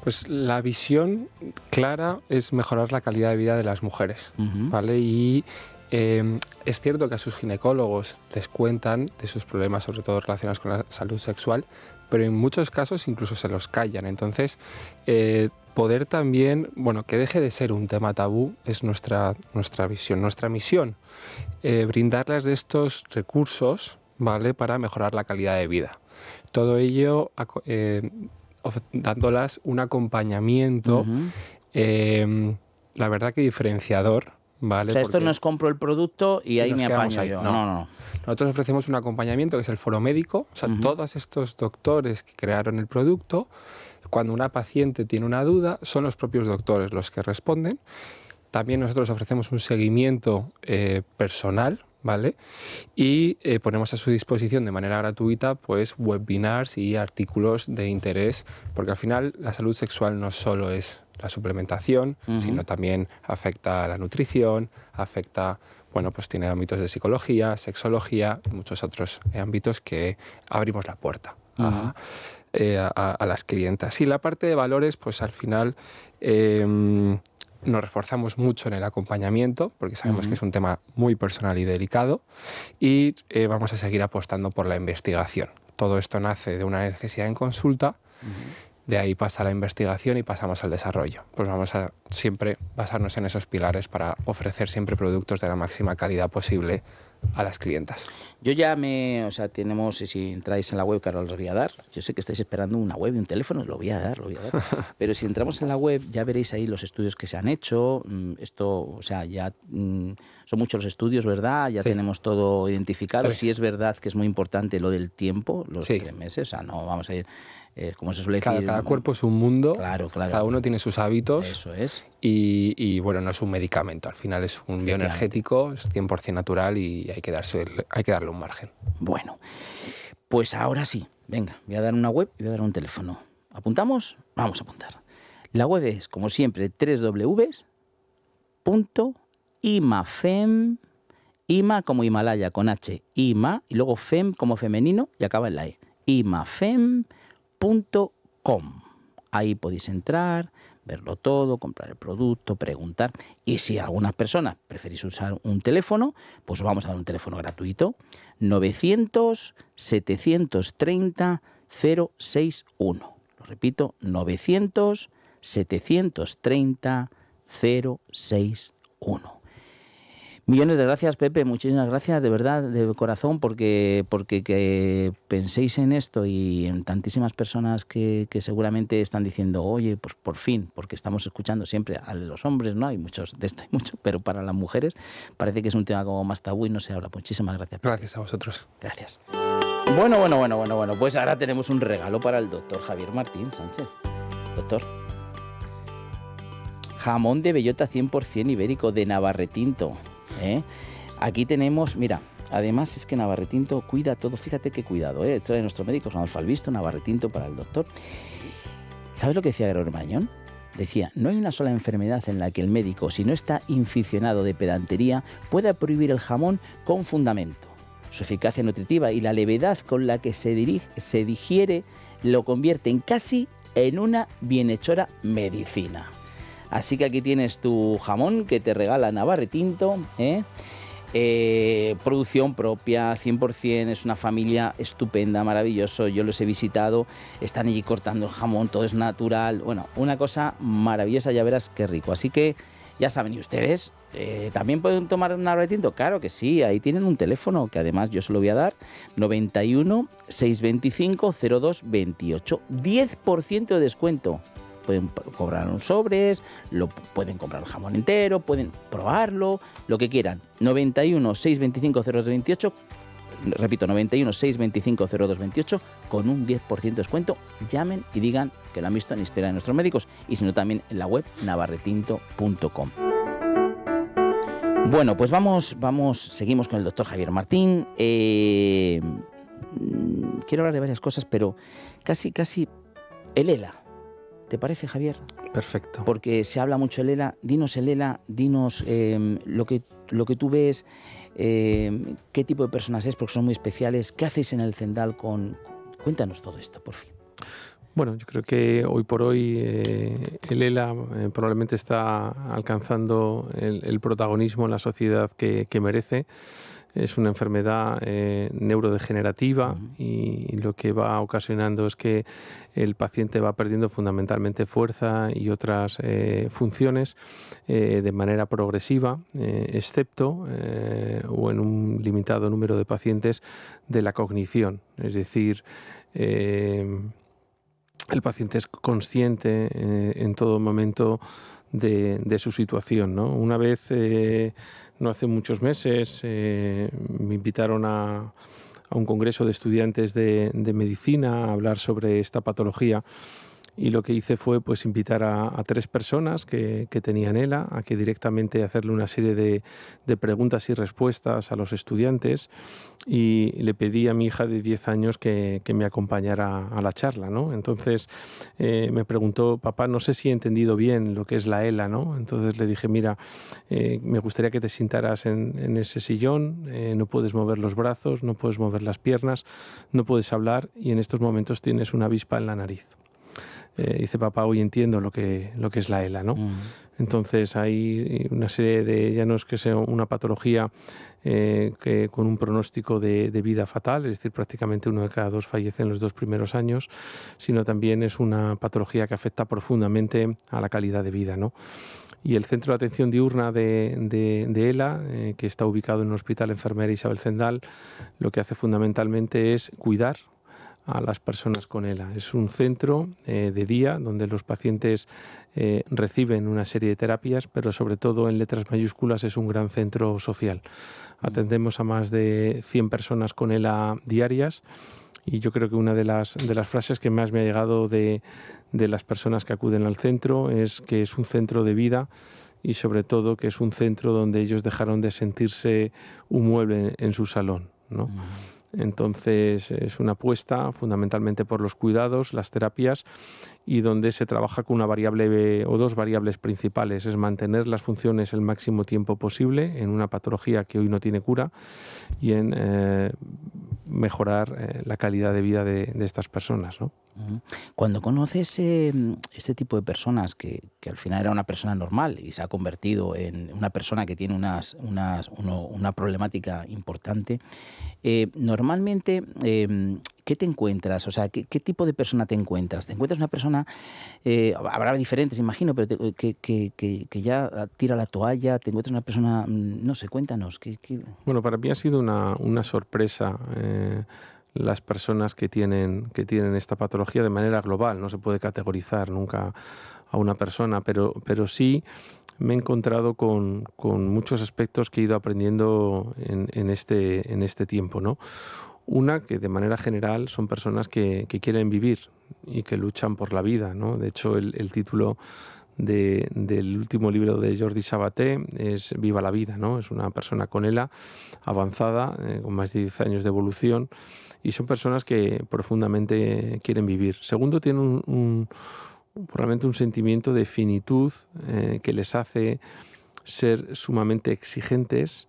Pues la visión clara es mejorar la calidad de vida de las mujeres, ¿vale? Y es cierto que a sus ginecólogos les cuentan de sus problemas, sobre todo relacionados con la salud sexual, pero en muchos casos incluso se los callan. Entonces, poder también, bueno, que deje de ser un tema tabú es nuestra visión, nuestra misión, brindarles de estos recursos, ¿vale?, para mejorar la calidad de vida. Todo ello dándolas un acompañamiento, la verdad que diferenciador, ¿vale? O sea, esto no es compro el producto y ahí me apaño yo. No. Nosotros ofrecemos un acompañamiento que es el foro médico, o sea, todos estos doctores que crearon el producto, cuando una paciente tiene una duda, son los propios doctores los que responden. También nosotros ofrecemos un seguimiento personal, ¿vale? Y ponemos a su disposición de manera gratuita pues webinars y artículos de interés, porque al final la salud sexual no solo es la suplementación, sino también afecta a la nutrición, afecta, bueno, pues tiene ámbitos de psicología, sexología y muchos otros ámbitos que abrimos la puerta a las clientas. Y la parte de valores, pues al final nos reforzamos mucho en el acompañamiento, porque sabemos que es un tema muy personal y delicado, y vamos a seguir apostando por la investigación. Todo esto nace de una necesidad en consulta, de ahí pasa la investigación y pasamos al desarrollo. Pues vamos a siempre basarnos en esos pilares para ofrecer siempre productos de la máxima calidad posible a las clientas. Yo ya tenemos, si entráis en la web, que ahora os voy a dar, yo sé que estáis esperando una web y un teléfono, lo voy a dar, pero si entramos en la web ya veréis ahí los estudios que se han hecho, ya son muchos los estudios, ¿verdad? Ya tenemos todo identificado, sí es verdad que es muy importante lo del tiempo, los 3 meses, o sea, no vamos a ir... como se suele decir, cada cuerpo es un mundo, claro. Cada uno tiene sus hábitos. Eso es. Y bueno, no es un medicamento, al final es un bioenergético, es 100% natural y hay que darle un margen. Bueno, pues ahora sí, venga, voy a dar una web y voy a dar un teléfono. ¿Apuntamos? Vamos a apuntar. La web es, como siempre, www.imafem, Ima como Himalaya con H, Ima, y luego Fem como femenino y acaba en la E. Imafem.com. Ahí podéis entrar, verlo todo, comprar el producto, preguntar. Y si algunas personas preferís usar un teléfono, pues os vamos a dar un teléfono gratuito. 900-730-061. Lo repito, 900-730-061. Millones de gracias, Pepe, muchísimas gracias, de verdad, de corazón, porque que penséis en esto y en tantísimas personas que seguramente están diciendo, oye, pues por fin, porque estamos escuchando siempre a los hombres, ¿no? Hay muchos de esto, pero para las mujeres parece que es un tema como más tabú y no se habla. Muchísimas gracias, Pepe. Gracias a vosotros. Gracias. Bueno, pues ahora tenemos un regalo para el doctor Javier Martín Sánchez. Doctor. Jamón de bellota 100% ibérico de Navarretinto. Aquí tenemos, mira, además es que Navarretinto cuida todo, fíjate qué cuidado, esto de nuestro médico Juan Falvisto, Navarretinto para el doctor. ¿Sabes lo que decía Gregorio Marañón? Decía, no hay una sola enfermedad en la que el médico, si no está inficionado de pedantería, pueda prohibir el jamón con fundamento. Su eficacia nutritiva y la levedad con la que se digiere lo convierten casi en una bienhechora medicina. Así que aquí tienes tu jamón que te regala Navarretinto, producción propia, 100%, es una familia estupenda, maravilloso, yo los he visitado, están allí cortando el jamón, todo es natural, bueno, una cosa maravillosa, ya verás qué rico. Así que ya saben, ¿y ustedes también pueden tomar un Navarretinto? Claro que sí, ahí tienen un teléfono que además yo se lo voy a dar, 91 625 0228, 10% de descuento. Pueden cobrar unos sobres, pueden comprar el jamón entero, pueden probarlo, lo que quieran. 91 625 0228, repito, 91 625 0228, con un 10% de descuento. Llamen y digan que lo han visto en Historia de Nuestros Médicos, y si no, también en la web navarretinto.com. Bueno, pues seguimos con el doctor Javier Martín. Quiero hablar de varias cosas, pero casi el ELA. ¿Te parece, Javier? Perfecto. Porque se habla mucho del ELA. Dinos el ELA, dinos lo que tú ves, qué tipo de personas es, porque son muy especiales. ¿Qué hacéis en el Zendal Cuéntanos todo esto, por fin. Bueno, yo creo que hoy por hoy el ELA probablemente está alcanzando el protagonismo en la sociedad que merece. Es una enfermedad neurodegenerativa y lo que va ocasionando es que el paciente va perdiendo fundamentalmente fuerza y otras funciones de manera progresiva, excepto o en un limitado número de pacientes de la cognición. Es decir, el paciente es consciente en todo momento de su situación, ¿no? Una vez, no hace muchos meses, me invitaron a un congreso de estudiantes de medicina a hablar sobre esta patología. Y lo que hice fue pues invitar a 3 personas que tenían ELA a que directamente hacerle una serie de preguntas y respuestas a los estudiantes, y le pedí a mi hija de 10 años que me acompañara a la charla, ¿no? Entonces me preguntó: papá, no sé si he entendido bien lo que es la ELA, ¿no? Entonces le dije: mira, me gustaría que te sentaras en ese sillón, no puedes mover los brazos, no puedes mover las piernas, no puedes hablar y en estos momentos tienes una avispa en la nariz. Dice: papá, hoy entiendo lo que es la ELA, ¿no? Entonces hay una serie de, ya no es que sea una patología que con un pronóstico de vida fatal, es decir, prácticamente 1 de cada 2 fallece en los 2 primeros años, sino también es una patología que afecta profundamente a la calidad de vida, ¿no? Y el Centro de Atención Diurna de ELA, que está ubicado en el Hospital Enfermera Isabel Zendal, lo que hace fundamentalmente es cuidar a las personas con ELA. Es un centro de día donde los pacientes reciben una serie de terapias, pero sobre todo en letras mayúsculas es un gran centro social. Atendemos a más de 100 personas con ELA diarias, y yo creo que una de las frases que más me ha llegado de las personas que acuden al centro es que es un centro de vida y sobre todo que es un centro donde ellos dejaron de sentirse un mueble en su salón, ¿no? Entonces es una apuesta fundamentalmente por los cuidados, las terapias, y donde se trabaja con una variable o 2 variables principales: es mantener las funciones el máximo tiempo posible en una patología que hoy no tiene cura, y en mejorar la calidad de vida de estas personas, ¿no? Cuando conoces este tipo de personas que al final era una persona normal y se ha convertido en una persona que tiene una problemática importante, normalmente, ¿qué te encuentras? O sea, ¿qué tipo de persona te encuentras? ¿Te encuentras una persona, habrá diferentes, imagino, pero que ya tira la toalla? ¿Te encuentras una persona, no sé, cuéntanos? Bueno, para mí ha sido una sorpresa las personas que tienen esta patología de manera global. No se puede categorizar nunca a una persona, pero sí me he encontrado con muchos aspectos que he ido aprendiendo en este tiempo, ¿no? Una, que de manera general son personas que quieren vivir y que luchan por la vida, ¿no? De hecho, el título del último libro de Jordi Sabaté es Viva la vida, ¿no? Es una persona con ELA avanzada, con más de 10 años de evolución, y son personas que profundamente quieren vivir. Segundo, tienen probablemente un sentimiento de finitud que les hace ser sumamente exigentes,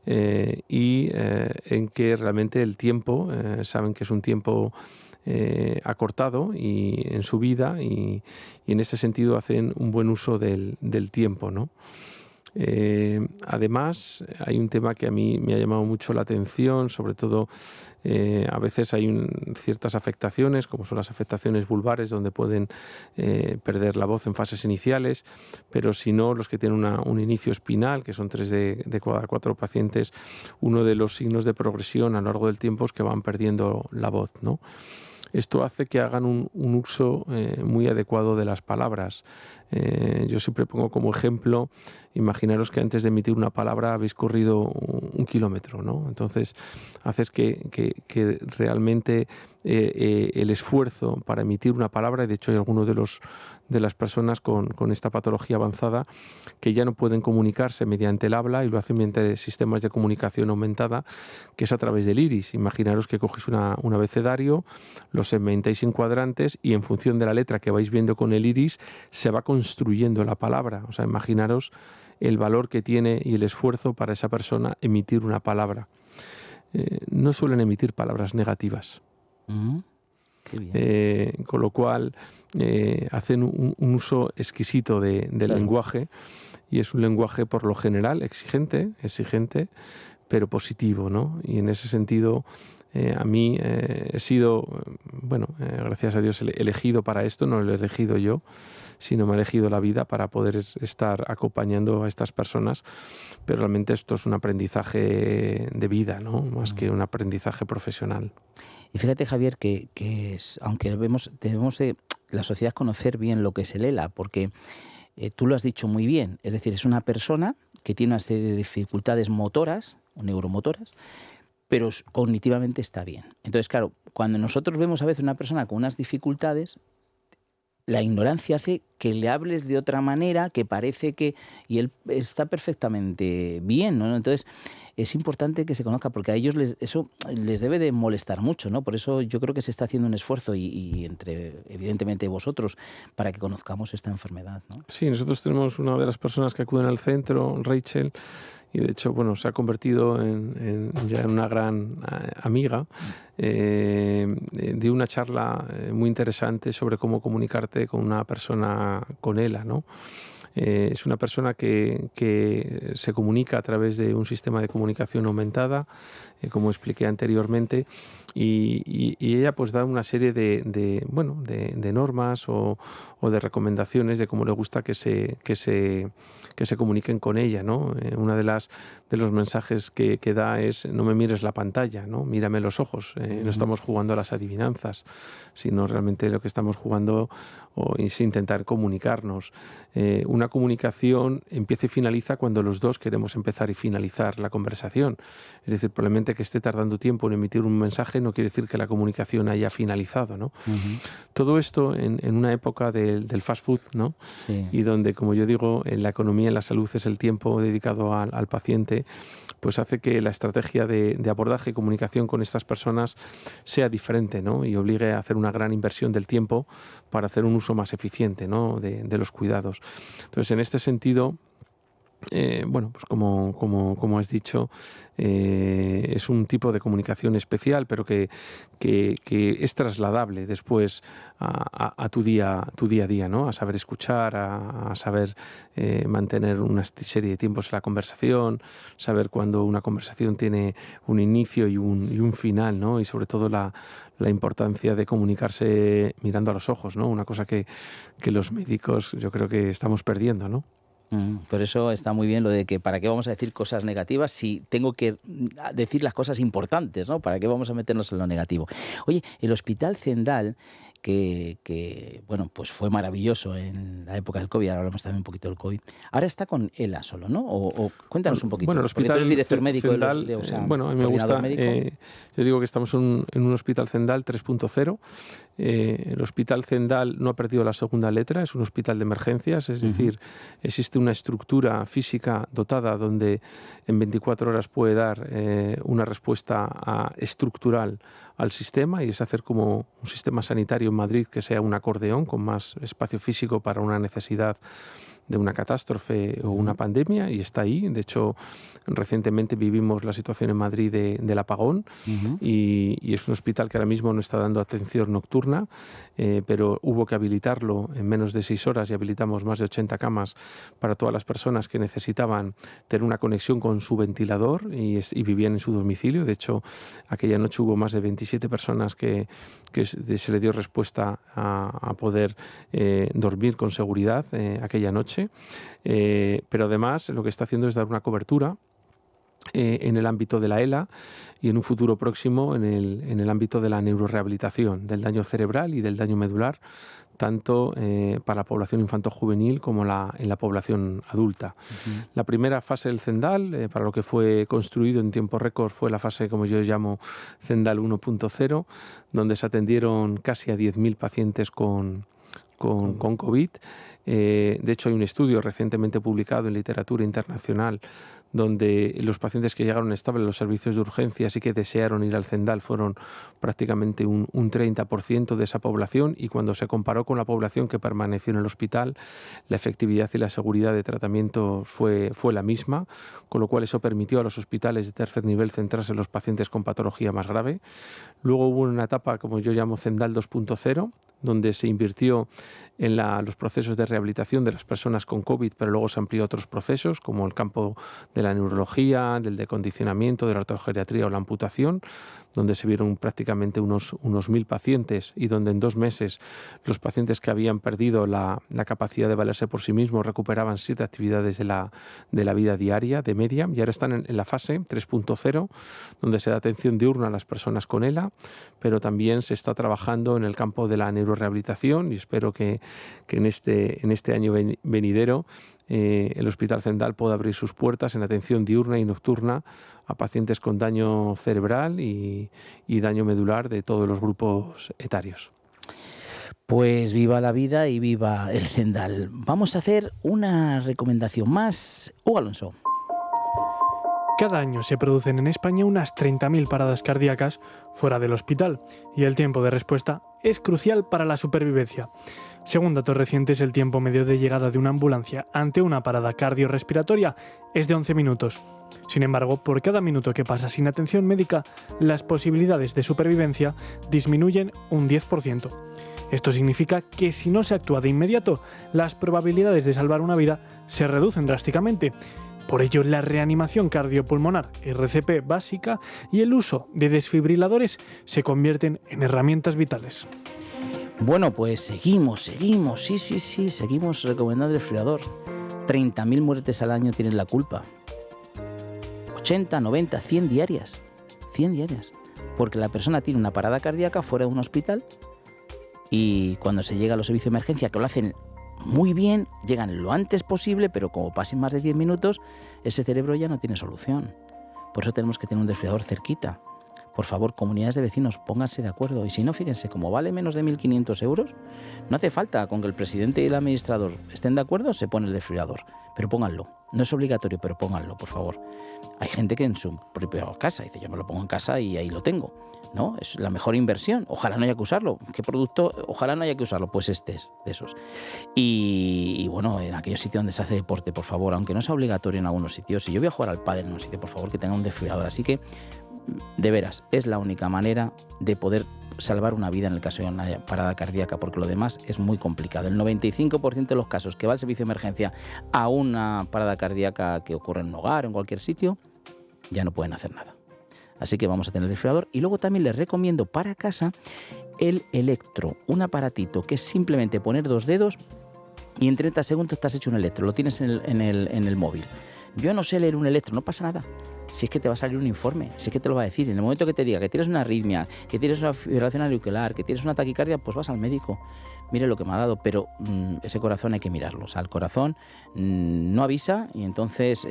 y en que realmente el tiempo, saben que es un tiempo acortado y en su vida, y en ese sentido hacen un buen uso del tiempo, ¿no? Además, hay un tema que a mí me ha llamado mucho la atención, sobre todo a veces hay ciertas afectaciones, como son las afectaciones vulvares, donde pueden perder la voz en fases iniciales, pero si no, los que tienen un inicio espinal, que son 3 de cada 4 pacientes, uno de los signos de progresión a lo largo del tiempo es que van perdiendo la voz, ¿no? Esto hace que hagan un uso muy adecuado de las palabras. Yo siempre pongo como ejemplo, imaginaros que antes de emitir una palabra habéis corrido 1 kilómetro, ¿no? Entonces haces que realmente el esfuerzo para emitir una palabra, y de hecho hay algunos de las personas con esta patología avanzada que ya no pueden comunicarse mediante el habla y lo hacen mediante sistemas de comunicación aumentada, que es a través del iris. Imaginaros que cogéis un abecedario, lo segmentáis en cuadrantes y en función de la letra que vais viendo con el iris se va construyendo la palabra. O sea, imaginaros el valor que tiene y el esfuerzo para esa persona emitir una palabra. No suelen emitir palabras negativas. Qué bien. Con lo cual hacen un uso exquisito del lenguaje, y es un lenguaje por lo general exigente, pero positivo, ¿no? Y en ese sentido a mí he sido, gracias a Dios, elegido para esto. No lo he elegido yo, sino me ha elegido la vida para poder estar acompañando a estas personas, pero realmente esto es un aprendizaje de vida, ¿no? Más que un aprendizaje profesional. Y fíjate, Javier, que aunque debemos de la sociedad conocer bien lo que es el ELA, porque tú lo has dicho muy bien, es decir, es una persona que tiene una serie de dificultades motoras o neuromotoras, pero cognitivamente está bien. Entonces, claro, cuando nosotros vemos a veces una persona con unas dificultades, la ignorancia hace que le hables de otra manera, que parece que... y él está perfectamente bien, ¿no? Entonces, es importante que se conozca, porque a ellos eso les debe de molestar mucho, ¿no? Por eso yo creo que se está haciendo un esfuerzo, y entre, evidentemente, vosotros, para que conozcamos esta enfermedad, ¿no? Sí, nosotros tenemos una de las personas que acuden al centro, Rachel, y de hecho, se ha convertido ya en una gran amiga. Dio una charla muy interesante sobre cómo comunicarte con una persona con ELA, ¿no? Es una persona que se comunica a través de un sistema de comunicación aumentada, como expliqué anteriormente, y ella pues da una serie de normas o de recomendaciones de cómo le gusta que se comuniquen con ella, ¿no? Una de los mensajes que da es: no me mires la pantalla, ¿no? Mírame los ojos. No estamos jugando a las adivinanzas, sino realmente lo que estamos jugando es intentar comunicarnos. Una comunicación empieza y finaliza cuando los dos queremos empezar y finalizar la conversación. Es decir, probablemente que esté tardando tiempo en emitir un mensaje no quiere decir que la comunicación haya finalizado, ¿no? Todo esto en una época del fast food, ¿no? Sí. Y donde, como yo digo, en la economía, en la salud, es el tiempo dedicado al paciente, pues hace que la estrategia de abordaje y comunicación con estas personas sea diferente, ¿no? Y obligue a hacer una gran inversión del tiempo para hacer un uso más eficiente, ¿no? de los cuidados. Entonces, en este sentido, pues como has dicho, es un tipo de comunicación especial, pero que es trasladable después a tu día a día, ¿no? A saber escuchar, a saber mantener una serie de tiempos en la conversación, saber cuándo una conversación tiene un inicio y un final, ¿no? Y sobre todo la importancia de comunicarse mirando a los ojos, ¿no? Una cosa que los médicos yo creo que estamos perdiendo, ¿no? Por eso está muy bien lo de que para qué vamos a decir cosas negativas si tengo que decir las cosas importantes, ¿no? ¿Para qué vamos a meternos en lo negativo? Oye, el Hospital Zendal, que pues fue maravilloso en la época del COVID, ahora hablamos también un poquito del COVID, ahora está con ELA solo, ¿no? O cuéntanos un poquito. Bueno, el Hospital tú eres director médico Zendal, a mí me gusta, yo digo que estamos en un Hospital Zendal 3.0. El Hospital Zendal no ha perdido la segunda letra, es un hospital de emergencias, es decir, existe una estructura física dotada donde en 24 horas puede dar una respuesta estructural al sistema, y es hacer como un sistema sanitario en Madrid que sea un acordeón con más espacio físico para una necesidad de una catástrofe o una pandemia, y está ahí. De hecho, recientemente vivimos la situación en Madrid del apagón, y es un hospital que ahora mismo no está dando atención nocturna, pero hubo que habilitarlo en menos de 6 horas y habilitamos más de 80 camas para todas las personas que necesitaban tener una conexión con su ventilador y vivían en su domicilio. De hecho, aquella noche hubo más de 27 personas que se le dio respuesta a poder dormir con seguridad aquella noche. Pero además lo que está haciendo es dar una cobertura en el ámbito de la ELA y en un futuro próximo en el ámbito de la neurorehabilitación, del daño cerebral y del daño medular, tanto para la población infanto-juvenil como en la población adulta. La primera fase del Zendal, para lo que fue construido en tiempo récord, fue la fase, como yo llamo, Zendal 1.0, donde se atendieron casi a 10.000 pacientes con COVID. De hecho, hay un estudio recientemente publicado en literatura internacional donde los pacientes que llegaron estables a los servicios de urgencias y que desearon ir al Zendal fueron prácticamente un 30% de esa población, y cuando se comparó con la población que permaneció en el hospital, la efectividad y la seguridad de tratamiento fue la misma, con lo cual eso permitió a los hospitales de tercer nivel centrarse en los pacientes con patología más grave. Luego hubo una etapa, como yo llamo, Zendal 2.0, donde se invirtió en los procesos de rehabilitación de las personas con COVID, pero luego se amplió a otros procesos, como el campo de la neurología, del decondicionamiento, de la ortogeriatría o la amputación, donde se vieron prácticamente unos 1.000 pacientes, y donde en 2 meses los pacientes que habían perdido la capacidad de valerse por sí mismos recuperaban 7 actividades de la vida diaria, de media, y ahora están en la fase 3.0, donde se da atención diurna a las personas con ELA, pero también se está trabajando en el campo de la neurorehabilitación, y espero que en este año venidero el Hospital Zendal pueda abrir sus puertas en atención diurna y nocturna a pacientes con daño cerebral y daño medular de todos los grupos etarios. Pues viva la vida y viva el Zendal. Vamos a hacer una recomendación más. Hugo Alonso. Cada año se producen en España unas 30.000 paradas cardíacas fuera del hospital, y el tiempo de respuesta es crucial para la supervivencia. Según datos recientes, el tiempo medio de llegada de una ambulancia ante una parada cardiorrespiratoria es de 11 minutos. Sin embargo, por cada minuto que pasa sin atención médica, las posibilidades de supervivencia disminuyen un 10%. Esto significa que si no se actúa de inmediato, las probabilidades de salvar una vida se reducen drásticamente. Por ello, la reanimación cardiopulmonar RCP básica y el uso de desfibriladores se convierten en herramientas vitales. Bueno, pues seguimos, seguimos recomendando el desfibrilador. 30.000 muertes al año tienen la culpa. 80, 90, 100 diarias. 100 diarias. Porque la persona tiene una parada cardíaca fuera de un hospital, y cuando se llega a los servicios de emergencia, que lo hacen muy bien, llegan lo antes posible, pero como pasen más de 10 minutos, ese cerebro ya no tiene solución. Por eso tenemos que tener un desfibrilador cerquita. Por favor, comunidades de vecinos, pónganse de acuerdo. Y si no, fíjense, como vale menos de 1.500 euros, no hace falta, con que el presidente y el administrador estén de acuerdo, se pone el desfibrilador. Pero pónganlo. No es obligatorio, pero pónganlo, por favor. Hay gente que en su propia casa dice, yo me lo pongo en casa y ahí lo tengo. ¿No? Es la mejor inversión. Ojalá no haya que usarlo. ¿Qué producto? Ojalá no haya que usarlo. Pues este es de esos. Y bueno, en aquellos sitios donde se hace deporte, por favor, aunque no sea obligatorio en algunos sitios, si yo voy a jugar al pádel en un sitio, por favor, que tenga un desfibrilador. Así que, de veras, es la única manera de poder salvar una vida en el caso de una parada cardíaca, porque lo demás es muy complicado. El 95% de los casos que va al servicio de emergencia a una parada cardíaca que ocurre en un hogar o en cualquier sitio, ya no pueden hacer nada. Así que vamos a tener el desfibrilador. Y luego también les recomiendo para casa el electro, un aparatito que es simplemente poner 2 dedos y en 30 segundos estás hecho un electro. Lo tienes en el móvil. Yo no sé leer un electro, no pasa nada. Si es que te va a salir un informe, si es que te lo va a decir. En el momento que te diga que tienes una arritmia, que tienes una fibrilación auricular, que tienes una taquicardia, pues vas al médico. Mire lo que me ha dado, pero ese corazón hay que mirarlo. O sea, el corazón no avisa, y entonces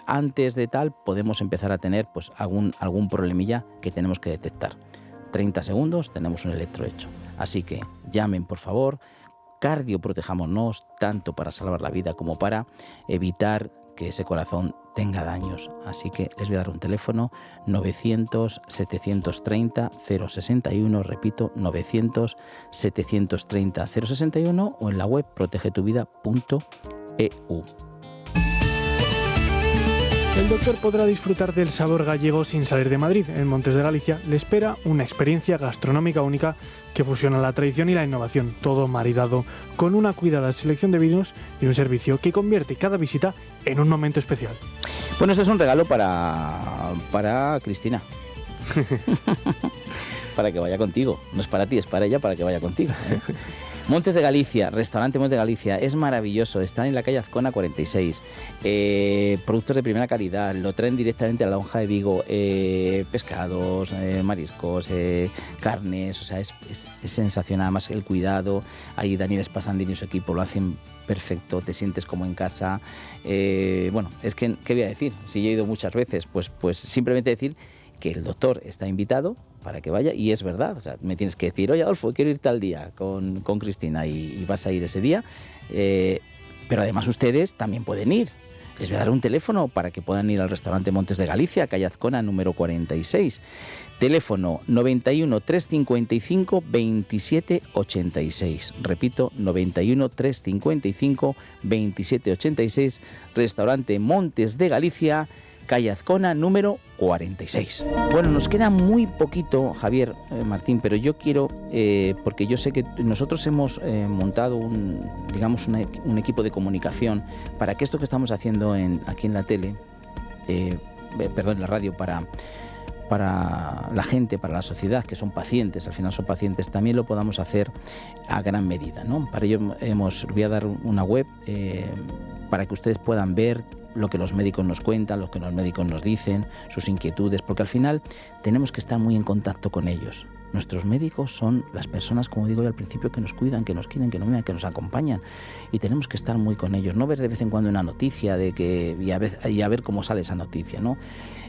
antes de tal podemos empezar a tener pues algún problemilla que tenemos que detectar. 30 segundos, tenemos un electro hecho. Así que llamen, por favor. Cardioprotejámonos, tanto para salvar la vida como para evitar que ese corazón tenga daños. Así que les voy a dar un teléfono: 900-730-061, repito, 900-730-061, o en la web protegetuvida.eu. El doctor podrá disfrutar del sabor gallego sin salir de Madrid. En Montes de Galicia le espera una experiencia gastronómica única que fusiona la tradición y la innovación, todo maridado con una cuidada selección de vinos y un servicio que convierte cada visita en un momento especial. Bueno, esto es un regalo para Cristina. para que vaya contigo. No es para ti, es para ella, para que vaya contigo, ¿eh? Montes de Galicia, restaurante Montes de Galicia, es maravilloso, están en la calle Azcona 46, productos de primera calidad, lo traen directamente a la Lonja de Vigo, pescados, mariscos, carnes, o sea, es sensacional, además el cuidado, ahí Daniel Espasandini y su equipo lo hacen perfecto, te sientes como en casa, bueno, es que, ¿qué voy a decir? Si yo he ido muchas veces, pues simplemente decir que el doctor está invitado para que vaya, y es verdad, o sea, me tienes que decir, oye Adolfo, quiero ir tal día con Cristina y vas a ir ese día, pero además ustedes también pueden ir. Les voy a dar un teléfono para que puedan ir al restaurante Montes de Galicia, calle Azcona número 46. Teléfono 91 355 27 86. Repito, 91 355 27 86. Restaurante Montes de Galicia, calle Azcona número 46. Bueno, nos queda muy poquito, Javier, Martín, pero yo quiero, porque yo sé que nosotros hemos montado un equipo de comunicación para que esto que estamos haciendo aquí en la tele, en la radio, para la gente, para la sociedad, que son pacientes, al final son pacientes, también lo podamos hacer a gran medida, ¿no? Para ello voy a dar una web para que ustedes puedan ver lo que los médicos nos cuentan, lo que los médicos nos dicen, sus inquietudes, porque al final tenemos que estar muy en contacto con ellos. Nuestros médicos son las personas, como digo yo al principio, que nos cuidan, que nos quieren, que nos miran, que nos acompañan, y tenemos que estar muy con ellos, no ver de vez en cuando una noticia y a ver cómo sale esa noticia, ¿no?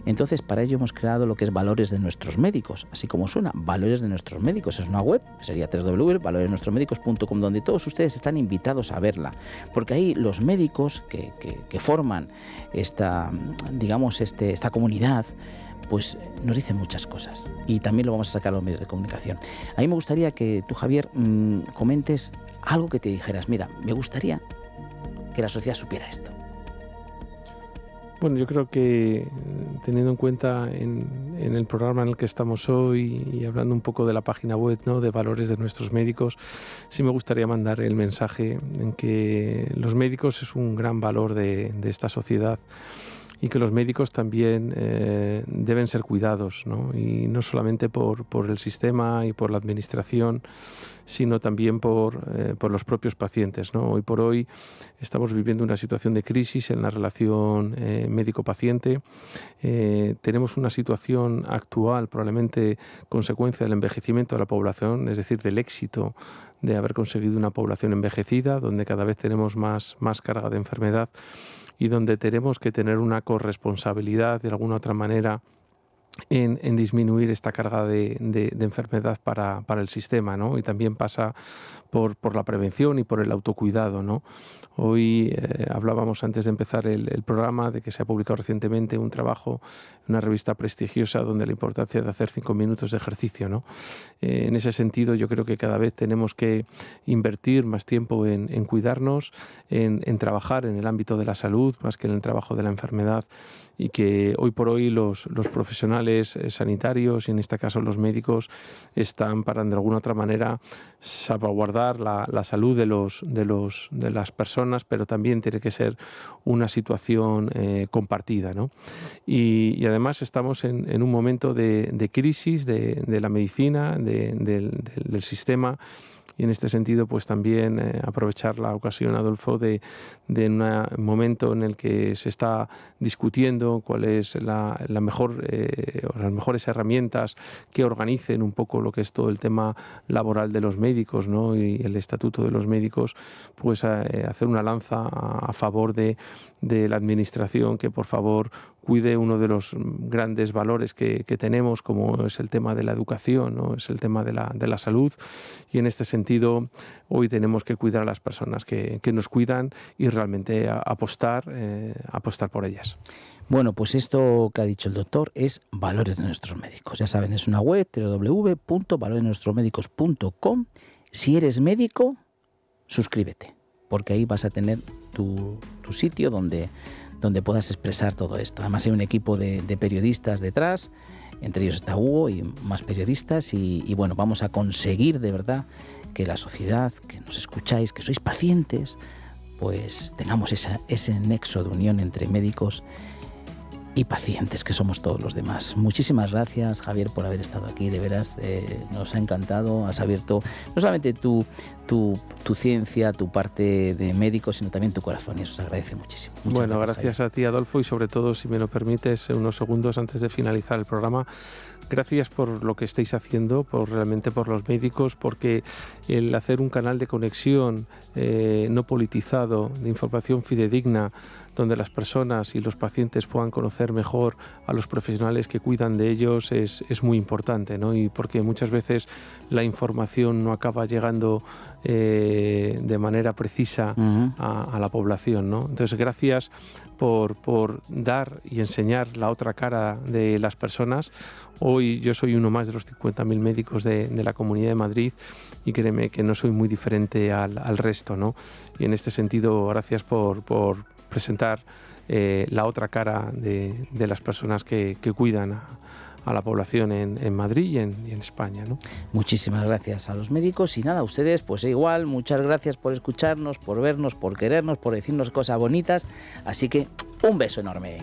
Entonces, para ello hemos creado lo que es Valores de Nuestros Médicos, así como suena, Valores de Nuestros Médicos. Es una web, sería www.valoresdenuestrosmedicos.com, donde todos ustedes están invitados a verla, porque ahí los médicos que forman esta comunidad, pues nos dicen muchas cosas, y también lo vamos a sacar a los medios de comunicación. A mí me gustaría que tú, Javier, comentes algo que te dijeras, mira, me gustaría que la sociedad supiera esto. Bueno, yo creo que teniendo en cuenta en el programa en el que estamos hoy y hablando un poco de la página web, ¿no?, de Valores de Nuestros Médicos, sí me gustaría mandar el mensaje en que los médicos es un gran valor de esta sociedad, y que los médicos también deben ser cuidados, ¿no? Y no solamente por el sistema y por la administración, sino también por los propios pacientes, ¿no? Hoy por hoy estamos viviendo una situación de crisis en la relación médico-paciente. Tenemos una situación actual, probablemente consecuencia del envejecimiento de la población, es decir, del éxito de haber conseguido una población envejecida, donde cada vez tenemos más carga de enfermedad, y donde tenemos que tener una corresponsabilidad de alguna otra manera en disminuir esta carga de enfermedad para el sistema, ¿no? Y también pasa por la prevención y por el autocuidado, ¿no? Hoy hablábamos antes de empezar el programa de que se ha publicado recientemente un trabajo en una revista prestigiosa donde la importancia de hacer 5 minutos de ejercicio, ¿no? En ese sentido, yo creo que cada vez tenemos que invertir más tiempo en cuidarnos, en trabajar en el ámbito de la salud más que en el trabajo de la enfermedad, y que hoy por hoy los profesionales sanitarios, y en este caso los médicos, están para de alguna otra manera salvaguardar la salud de las personas, pero también tiene que ser una situación compartida, ¿no? Y además estamos en un momento de crisis de la medicina, del sistema. Y en este sentido, pues también aprovechar la ocasión, Adolfo, de un momento en el que se está discutiendo cuál es la mejor o las mejores herramientas que organicen un poco lo que es todo el tema laboral de los médicos, ¿no? Y el estatuto de los médicos, pues hacer una lanza a favor de la administración, que por favor cuide uno de los grandes valores que tenemos, como es el tema de la educación, ¿no? Es el tema de la salud, y en este sentido hoy tenemos que cuidar a las personas que nos cuidan y realmente apostar por ellas. Bueno, pues esto que ha dicho el doctor es Valores de Nuestros Médicos. Ya saben, es una web, www.valoresdenuestrosmedicos.com. Si eres médico, suscríbete, porque ahí vas a tener tu sitio donde puedas expresar todo esto. Además hay un equipo de periodistas detrás, entre ellos está Hugo y más periodistas, y bueno, vamos a conseguir de verdad que la sociedad, que nos escucháis, que sois pacientes, pues tengamos ese nexo de unión entre médicos y pacientes que somos todos los demás. Muchísimas gracias, Javier, por haber estado aquí, de veras, nos ha encantado. Has abierto no solamente tu ciencia, tu parte de médico, sino también tu corazón, y eso se agradece muchísimo. Muchas gracias a ti, Adolfo, y sobre todo, si me lo permites, unos segundos antes de finalizar el programa, gracias por lo que estáis haciendo, realmente por los médicos, porque el hacer un canal de conexión no politizado, de información fidedigna, donde las personas y los pacientes puedan conocer mejor a los profesionales que cuidan de ellos es muy importante, ¿no? Y porque muchas veces la información no acaba llegando de manera precisa a la población, ¿no? Entonces, gracias por dar y enseñar la otra cara de las personas. Hoy yo soy uno más de los 50.000 médicos de la Comunidad de Madrid, y créeme que no soy muy diferente al resto, ¿no? Y en este sentido, gracias por presentar la otra cara de las personas que cuidan a la población en Madrid y en España, ¿no? Muchísimas gracias a los médicos, y nada, a ustedes pues igual, muchas gracias por escucharnos, por vernos, por querernos, por decirnos cosas bonitas, así que un beso enorme.